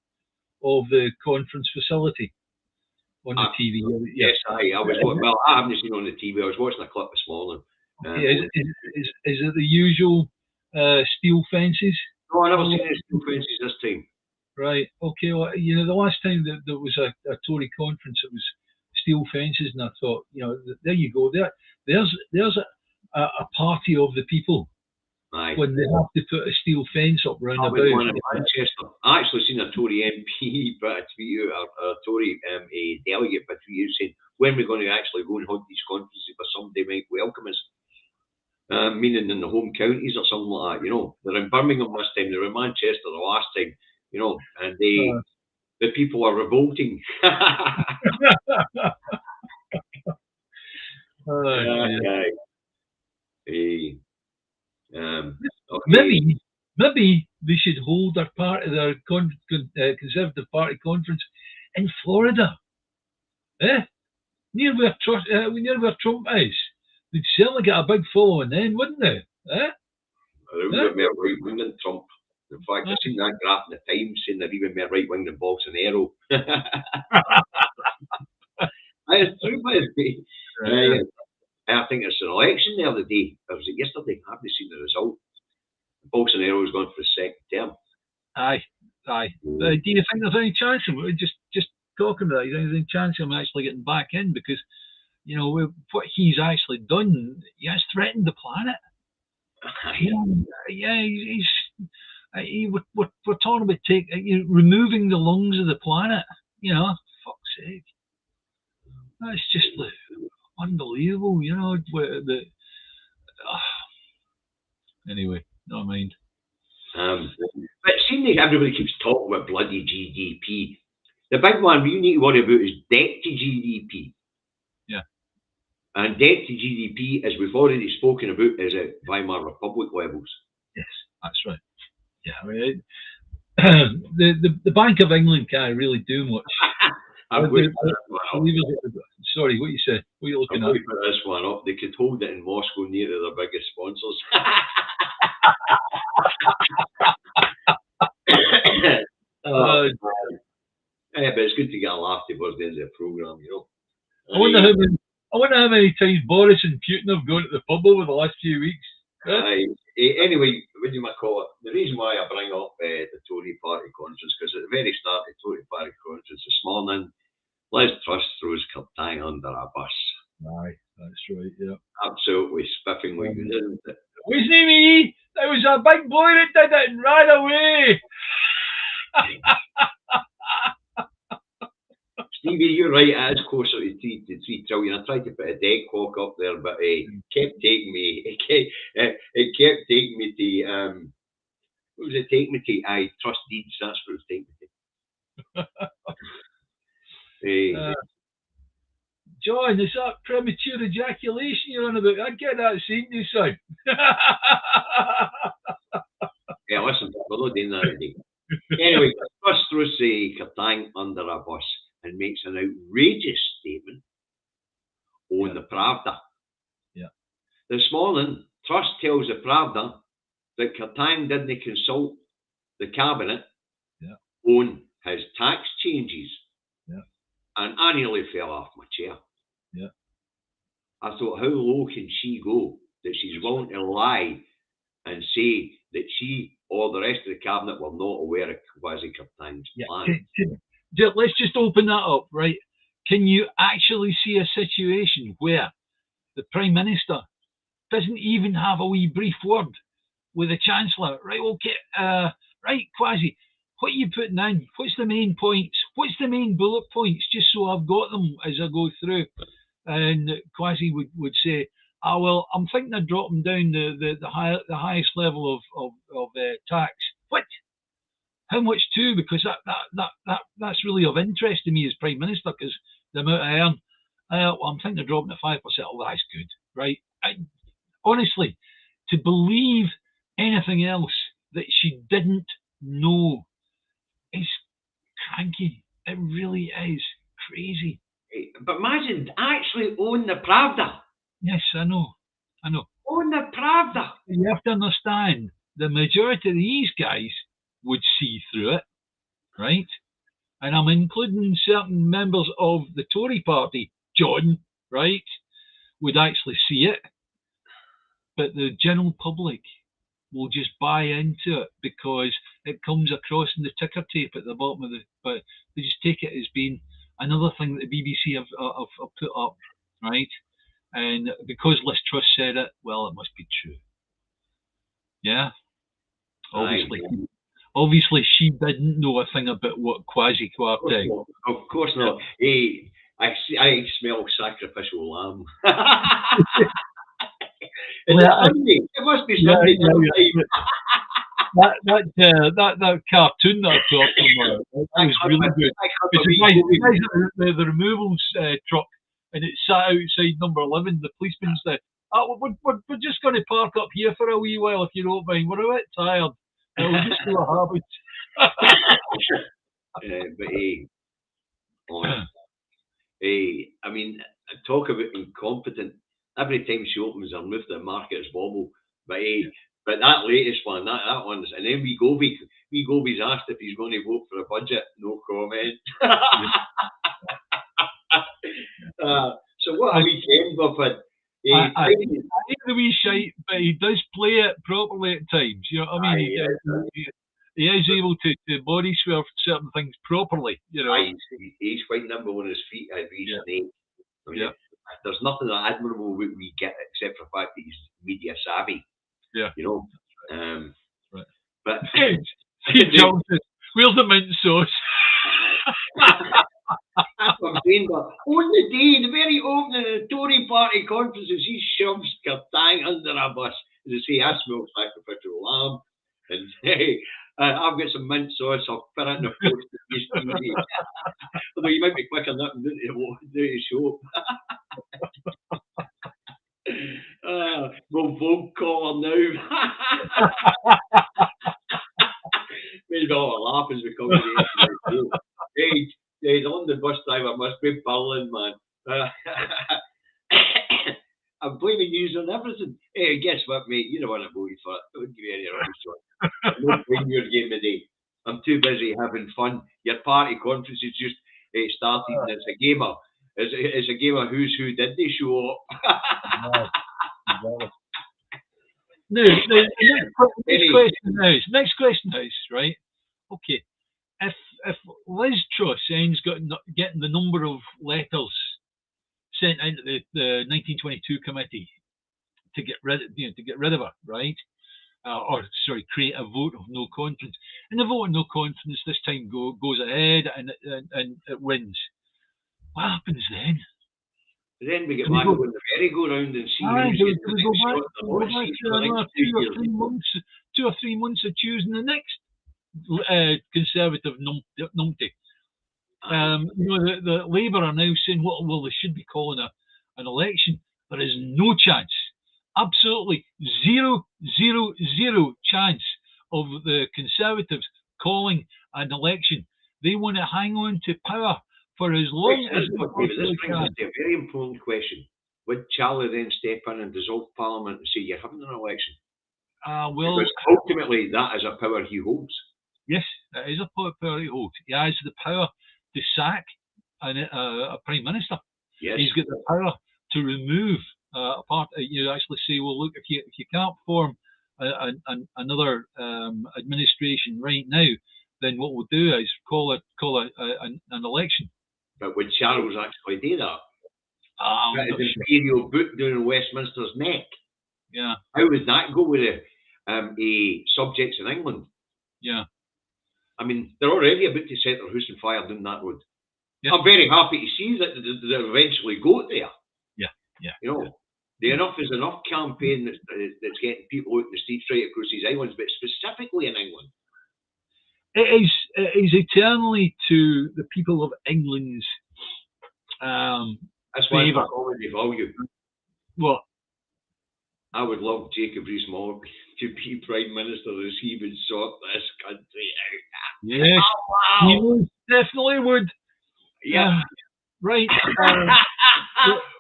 Speaker 2: of the conference facility on the TV?
Speaker 1: Yes, I was. Well, I haven't seen it on the TV. I was watching a clip this morning.
Speaker 2: Is it the usual steel fences?
Speaker 1: No, I never seen any steel fences this time.
Speaker 2: Right. Okay. Well, you know, the last time that there was a Tory conference, it was steel fences, and I thought, you know, there you go. There's a party of the people.
Speaker 1: Aye.
Speaker 2: When they have to put a steel fence up round about.
Speaker 1: One in Manchester. I actually seen a Tory MP put a tweet out, a Tory delegate put a tweet saying, when we're going to actually go and hold these conferences where somebody might welcome us. Meaning in the home counties or something like that, you know. They're in Birmingham this time, they were in Manchester the last time, you know, and the people are revolting.
Speaker 2: Okay. Maybe they should hold their Conservative Party conference in Florida. Near where Trump is. They'd certainly get a big following then, wouldn't they?
Speaker 1: They're even more right wing than Trump. In fact, I've seen that graph in the Times saying they're even more right wing than Bolsonaro. It's true, by the way. I think it's an election the other day. Or was it yesterday? I haven't seen the result. Bolsonaro was going for a second term.
Speaker 2: Aye. Do you think there's any chance of it? Just talking about it, there's any chance of him actually getting back in? Because, you know, what he's actually done, he has threatened the planet. We're talking about removing the lungs of the planet. You know, fuck's sake. That's just unbelievable, you know. Anyway, never mind.
Speaker 1: But seemingly everybody keeps talking about bloody GDP. The big one you need to worry about is debt to GDP.
Speaker 2: Yeah.
Speaker 1: And debt to GDP, as we've already spoken about, is at Weimar Republic levels.
Speaker 2: Yes, that's right. Yeah, I mean, the Bank of England can't really do much. Sorry, what you said? What are you looking at?
Speaker 1: I'm going to put this one up. They could hold it in Moscow near to their biggest sponsors. But it's good to get a laugh towards the end of the programme, you know.
Speaker 2: I wonder how many times Boris and Putin have gone to the pub over the last few weeks.
Speaker 1: Anyway, what do you might call it? The reason why I bring up the Tory Party conference, because at the very start of the Tory Party conference this morning, Liz Truss throws Curtang under a bus.
Speaker 2: Aye, that's right, yeah.
Speaker 1: Absolutely spiffing like you, isn't it?
Speaker 2: Wasn't me! There was a big boy that did it and ran away!
Speaker 1: Stevie, you're right, it is closer to 3 trillion. I tried to put a dead clock up there, but it kept taking me. It kept taking me to what was it taking me to? Trust deeds, that's what it was taking me to.
Speaker 2: John, is that premature ejaculation you're on about? I get that scene, you son.
Speaker 1: Yeah, listen, we're not doing that today. Anyway, Truss throws Curtang under a bus and makes an outrageous statement on the Pravda.
Speaker 2: Yeah.
Speaker 1: This morning, Truss tells the Pravda that Curtang didn't consult the cabinet on his tax changes.
Speaker 2: Yeah.
Speaker 1: And I nearly fell off my chair.
Speaker 2: Yeah.
Speaker 1: I thought, how low can she go that she's willing to lie and say that she or the rest of the cabinet were not aware of Kwasi Curtang's plan?
Speaker 2: Let's just open that up, right? Can you actually see a situation where the Prime Minister doesn't even have a wee brief word with the Chancellor? Right, okay, right, Kwasi, what are you putting in? What's the main points? What's the main bullet points? Just so I've got them as I go through. And Kwasi would say, well, I'm thinking of dropping down the highest level of tax. What? How much too? Because that's really of interest to me as Prime Minister, because the amount I earn. Well, I'm thinking of dropping to 5%. Oh, that's good, right? Honestly, to believe anything else that she didn't know is cranky. It really is crazy.
Speaker 1: But imagine actually own the Pravda.
Speaker 2: Yes, I know.
Speaker 1: Own the Pravda.
Speaker 2: You have to understand, the majority of these guys would see through it, right? And I'm including certain members of the Tory party, John, right, would actually see it. But the general public will just buy into it because it comes across in the ticker tape at the bottom of but they just take it as being another thing that the BBC have put up, right? And because Liz Truss said it, well, it must be true. Yeah, obviously she didn't know a thing about what quasi-quartet.
Speaker 1: Of course not. Hey, I smell sacrificial lamb. It must be Sunday.
Speaker 2: That cartoon that I talked about, that was really good. The removals truck, and it sat outside number 11. The policeman said, we're just going to park up here for a wee while if you don't mind. We're a bit tired. We'll just do a habit.
Speaker 1: But I mean, talk about incompetent. Every time she opens her mouth, the market is wobble. But that latest one, that one's, and then Goby's asked if he's going to vote for a budget. No comment. So what a weekend we've had.
Speaker 2: I hate the wee shite, but he does play it properly at times. You know what I mean? He is able to body swear certain things properly. You know,
Speaker 1: he's quite nimble on his feet. Snake. I mean, there's nothing admirable we get except for the fact that he's media savvy.
Speaker 2: Yeah,
Speaker 1: you know.
Speaker 2: Right.
Speaker 1: But
Speaker 2: where's the mint sauce?
Speaker 1: That's what I'm saying. But on the day, the very opening of the Tory party conferences, he shoves Kertang under a bus. As I say, I smell sacrificial lamb, and hey, I've got some mint sauce. I'll put it in the post. Although you might be quicker than that and do the show. We'll vote caller now. Made all the laugh as we come to the end. Hey, on the bus driver must be bawling, man. I'm blaming you on everything. Hey, guess what, mate? You don't want to vote for it. Don't give me any rubbish on. I'm not playing your game today. I'm too busy having fun. Your party conference is just started, and it's a game of who's who. Did they show up?
Speaker 2: No, next question is right. Okay, if Liz Truss ends getting the number of letters sent into the 1922 committee to get rid of her, right? Create a vote of no confidence. And the vote of no confidence this time goes ahead and it wins. What happens then?
Speaker 1: Then we get back on the merry-go-round and see
Speaker 2: go back 2 or 3 months of choosing the next Conservative numpty. The Labour are now saying, well, they should be calling an election. There is no chance, absolutely zero chance of the Conservatives calling an election. They want to hang on to power for as long as
Speaker 1: this brings us to a very important question. Would Charlie then step in and dissolve Parliament and say you're having an election? Because ultimately that is a power he holds.
Speaker 2: Yes, it is a power he holds. He has the power to sack a Prime Minister.
Speaker 1: Yes.
Speaker 2: He's got the power to remove a part. Actually say, well, look, if you can't form another administration right now, then what we'll do is call an election.
Speaker 1: But would Charles actually do that?
Speaker 2: That
Speaker 1: is imperial boot down Westminster's neck.
Speaker 2: Yeah.
Speaker 1: How would that go with the subjects in England?
Speaker 2: Yeah.
Speaker 1: I mean, they're already about to set their house on fire down that road. Yeah. I'm very happy to see that they'll eventually go there.
Speaker 2: Yeah.
Speaker 1: The Enough is Enough campaign that's getting people out in the streets right across these islands, but specifically in England.
Speaker 2: It is eternally to the people of England's
Speaker 1: that's why I'm comedy value.
Speaker 2: What?
Speaker 1: I would love Jacob Rees-Mogg to be Prime Minister as he would sort this country out.
Speaker 2: Yes, he definitely would.
Speaker 1: Yeah.
Speaker 2: Right.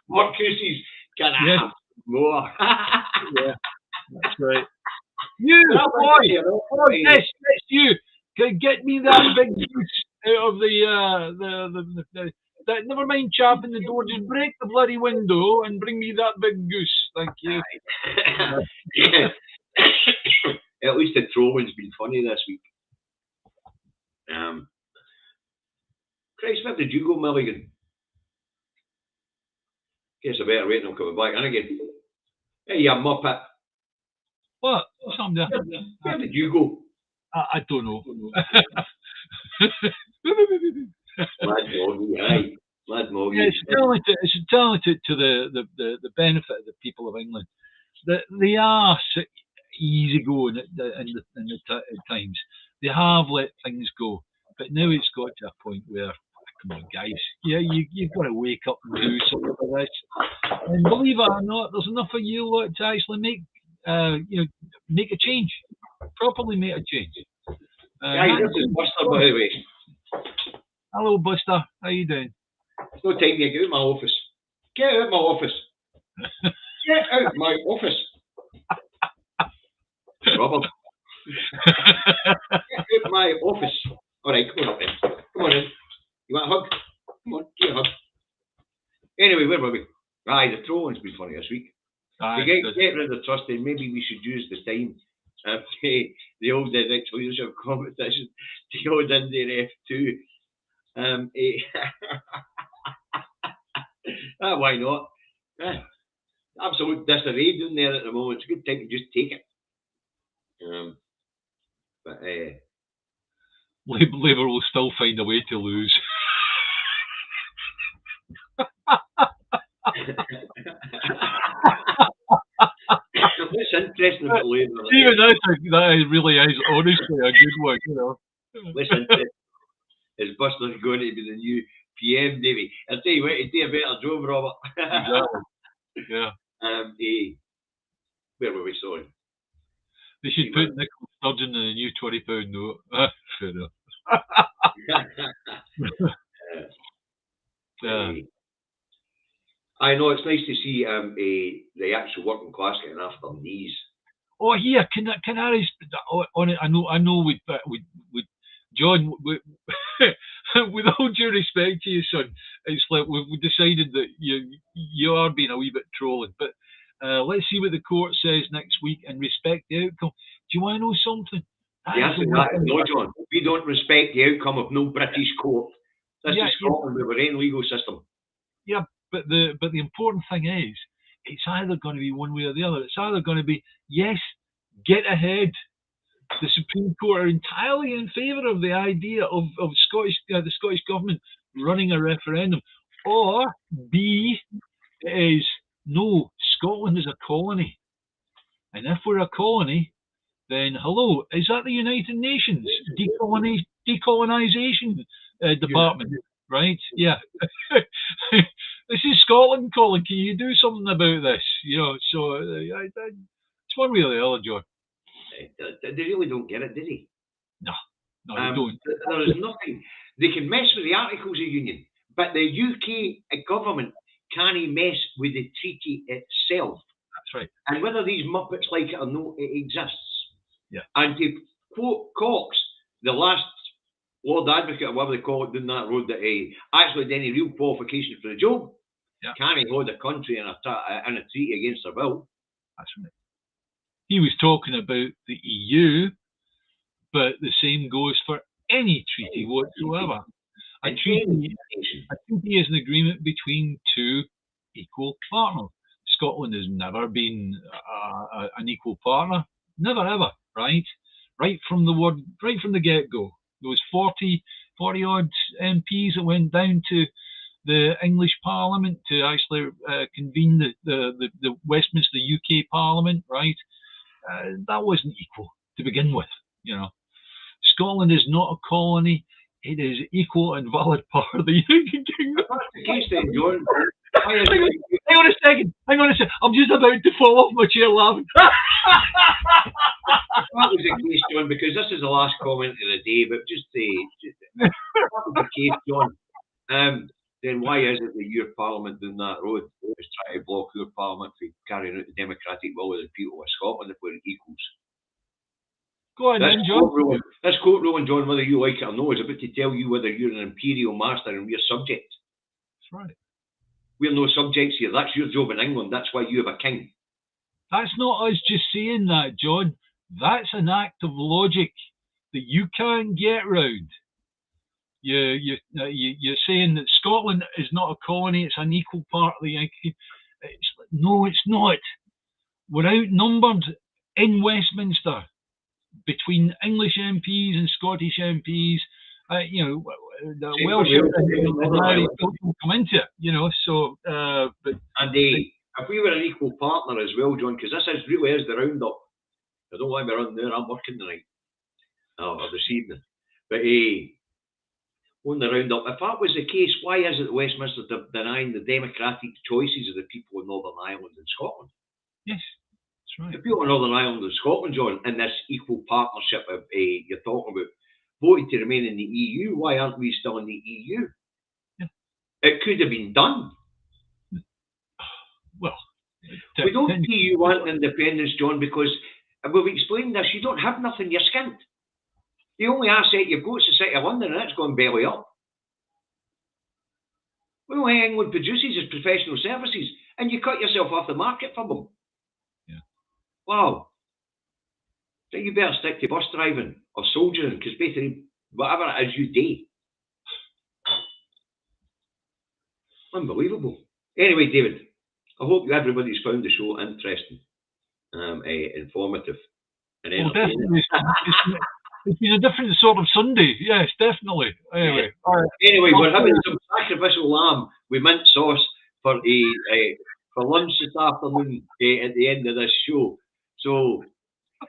Speaker 1: Marcus's can I
Speaker 2: Yes.
Speaker 1: have more?
Speaker 2: Yeah, that's right. You,
Speaker 1: That was
Speaker 2: boy,
Speaker 1: you know,
Speaker 2: boy, yes, you. Get me that big goose out of the that. Never mind chapping the door. Just break the bloody window and bring me that big goose. Thank you.
Speaker 1: At least the trolling's been funny this week. Christ, where did you go, Milligan? Guess I better wait until I'm coming back in again. Hey, you muppet.
Speaker 2: What? What's happened there?
Speaker 1: Where did you go?
Speaker 2: I don't know.
Speaker 1: Lad Moggy, aye. Lad Moggy.
Speaker 2: Yeah, it's entirely to the benefit of the people of England. They are easygoing at times. They have let things go, but now it's got to a point where, come on, guys, yeah, you've got to wake up and do something like this. And believe it or not, there's enough of you lot to actually make make a change, properly make a change.
Speaker 1: Guys, this is Buster, by the way.
Speaker 2: Hello, Buster. How you doing?
Speaker 1: It's no time to get out of my office. Get out of my office. Get out of my office. Robert. Get out of my office. All right, come on up then. Come on in. You want a hug? Come on, get a hug. Anyway, where were we? Aye, the trolling's been funny this week. To get rid of trusting, maybe we should use the time the old Next Leadership competition to go into the F2. Why not? Absolute disarray down there at the moment. It's a good time to just take it. But
Speaker 2: Labour will still find a way to lose.
Speaker 1: What's interesting about Labour?
Speaker 2: Even that really is honestly a good one, you know.
Speaker 1: What's interesting is Buster's going to be the new PM, Davy. I'll tell you what, he'd do a better job, Robert.
Speaker 2: Exactly. Yeah.
Speaker 1: Where were we? Sorry.
Speaker 2: They should put Nicola Sturgeon in a new £20 note. Fair enough.
Speaker 1: I know it's nice to see the actual working class getting off their knees.
Speaker 2: Oh, here, can I on it? I know. With John, with all due respect to you, son, it's like we've decided that you are being a wee bit trolling. But let's see what the court says next week and respect the outcome. Do you want to know something?
Speaker 1: The answer to that is no, John. We don't respect the outcome of no British court. This is Scotland with our own legal system.
Speaker 2: Yeah, but the important thing is, it's either going to be one way or the other. It's either going to be, yes, get ahead. The Supreme Court are entirely in favour of the idea of the Scottish government running a referendum, or B, it is no, Scotland is a colony, and if we're a colony, then hello, is that the United Nations decolonisation department? Right? Yeah. This is Scotland calling. Can you do something about this? So it's one way or the other, John.
Speaker 1: They really don't get it, do they?
Speaker 2: No, they don't.
Speaker 1: There is nothing. They can mess with the Articles of Union, but the UK government can't mess with the treaty itself.
Speaker 2: That's right.
Speaker 1: And whether these muppets like it or not, it exists.
Speaker 2: Yeah.
Speaker 1: And to quote Cox, the last Lord Advocate, or whatever they call it, down that road, that actually had any real qualifications for the job, can't hold a country in a treaty against their will.
Speaker 2: That's right. He was talking about the EU, but the same goes for any treaty whatsoever. A treaty is an agreement between two equal partners. Scotland has never been an equal partner, never ever, right? Right from the get-go. Those 40 odd MPs that went down to the English Parliament to actually convene the Westminster UK Parliament, right? That wasn't equal to begin with, Scotland is not a colony. It is equal and valid part of the United Kingdom.
Speaker 1: That's the case then, John.
Speaker 2: Hang on a second. I'm just about to fall off my chair laughing.
Speaker 1: That was the case, John, because this is the last comment of the day, but that was the case, John. then why is it that your Parliament down that road is trying to block your Parliament from carrying out the democratic will of the people of Scotland if we're equals?
Speaker 2: Go on then, John.
Speaker 1: This court ruling, John, whether you like it or no, is about to tell you whether you're an imperial master and we're subjects.
Speaker 2: That's right.
Speaker 1: We're no subjects here. That's your job in England. That's why you have a king.
Speaker 2: That's not us just saying that, John. That's an act of logic that you can't get round. You're saying that Scotland is not a colony; it's an equal part of the. No, it's not. We're outnumbered in Westminster between English MPs and Scottish MPs. The Welsh don't come into it. So.
Speaker 1: If we were an equal partner as well, John, because this really is the roundup. I don't want me running there. I'm working tonight, or this evening. But on the roundup, if that was the case, why is it that Westminster denying the democratic choices of the people of Northern Ireland and Scotland?
Speaker 2: Yes, that's right.
Speaker 1: The people of Northern Ireland and Scotland, John, in this equal partnership of you're talking about, voted to remain in the EU. Why aren't we still in the EU?
Speaker 2: Yeah.
Speaker 1: It could have been done.
Speaker 2: Well,
Speaker 1: we don't see you want independence, John, because we've explained this. You don't have nothing. You're skint. The only asset you've got is the City of London, and it's going belly up. The only thing England produces is professional services, and you cut yourself off the market for them.
Speaker 2: Yeah.
Speaker 1: Wow. So you better stick to bus driving or soldiering, because basically, whatever it is you do. Unbelievable. Anyway, David, I hope everybody's found the show interesting, informative, and entertaining.
Speaker 2: Definitely. It's been a different sort of Sunday. Yes, definitely. Anyway,
Speaker 1: we're having some sacrificial lamb with mint sauce for lunch this afternoon at the end of this show. So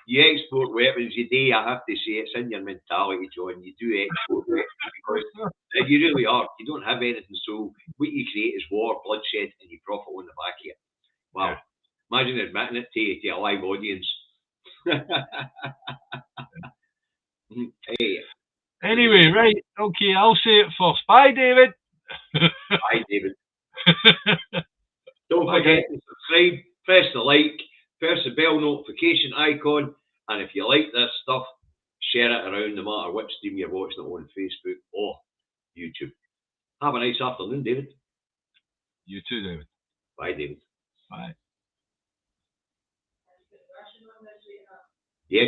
Speaker 1: you export weapons, you do. I have to say, it's in your mentality, John. You do export weapons because you really are. You don't have anything, so what you create is war, bloodshed, and you profit on the back of it. Wow. Yeah. Imagine admitting it to a live audience. Hey.
Speaker 2: Anyway, right. Okay, I'll say it first. Bye, David.
Speaker 1: Bye, David. Don't forget to subscribe, press the like, press the bell notification icon, and if you like this stuff, share it around no matter which stream you're watching it on, Facebook or YouTube. Have a nice afternoon, David.
Speaker 2: You too, David.
Speaker 1: Bye, David.
Speaker 2: Bye.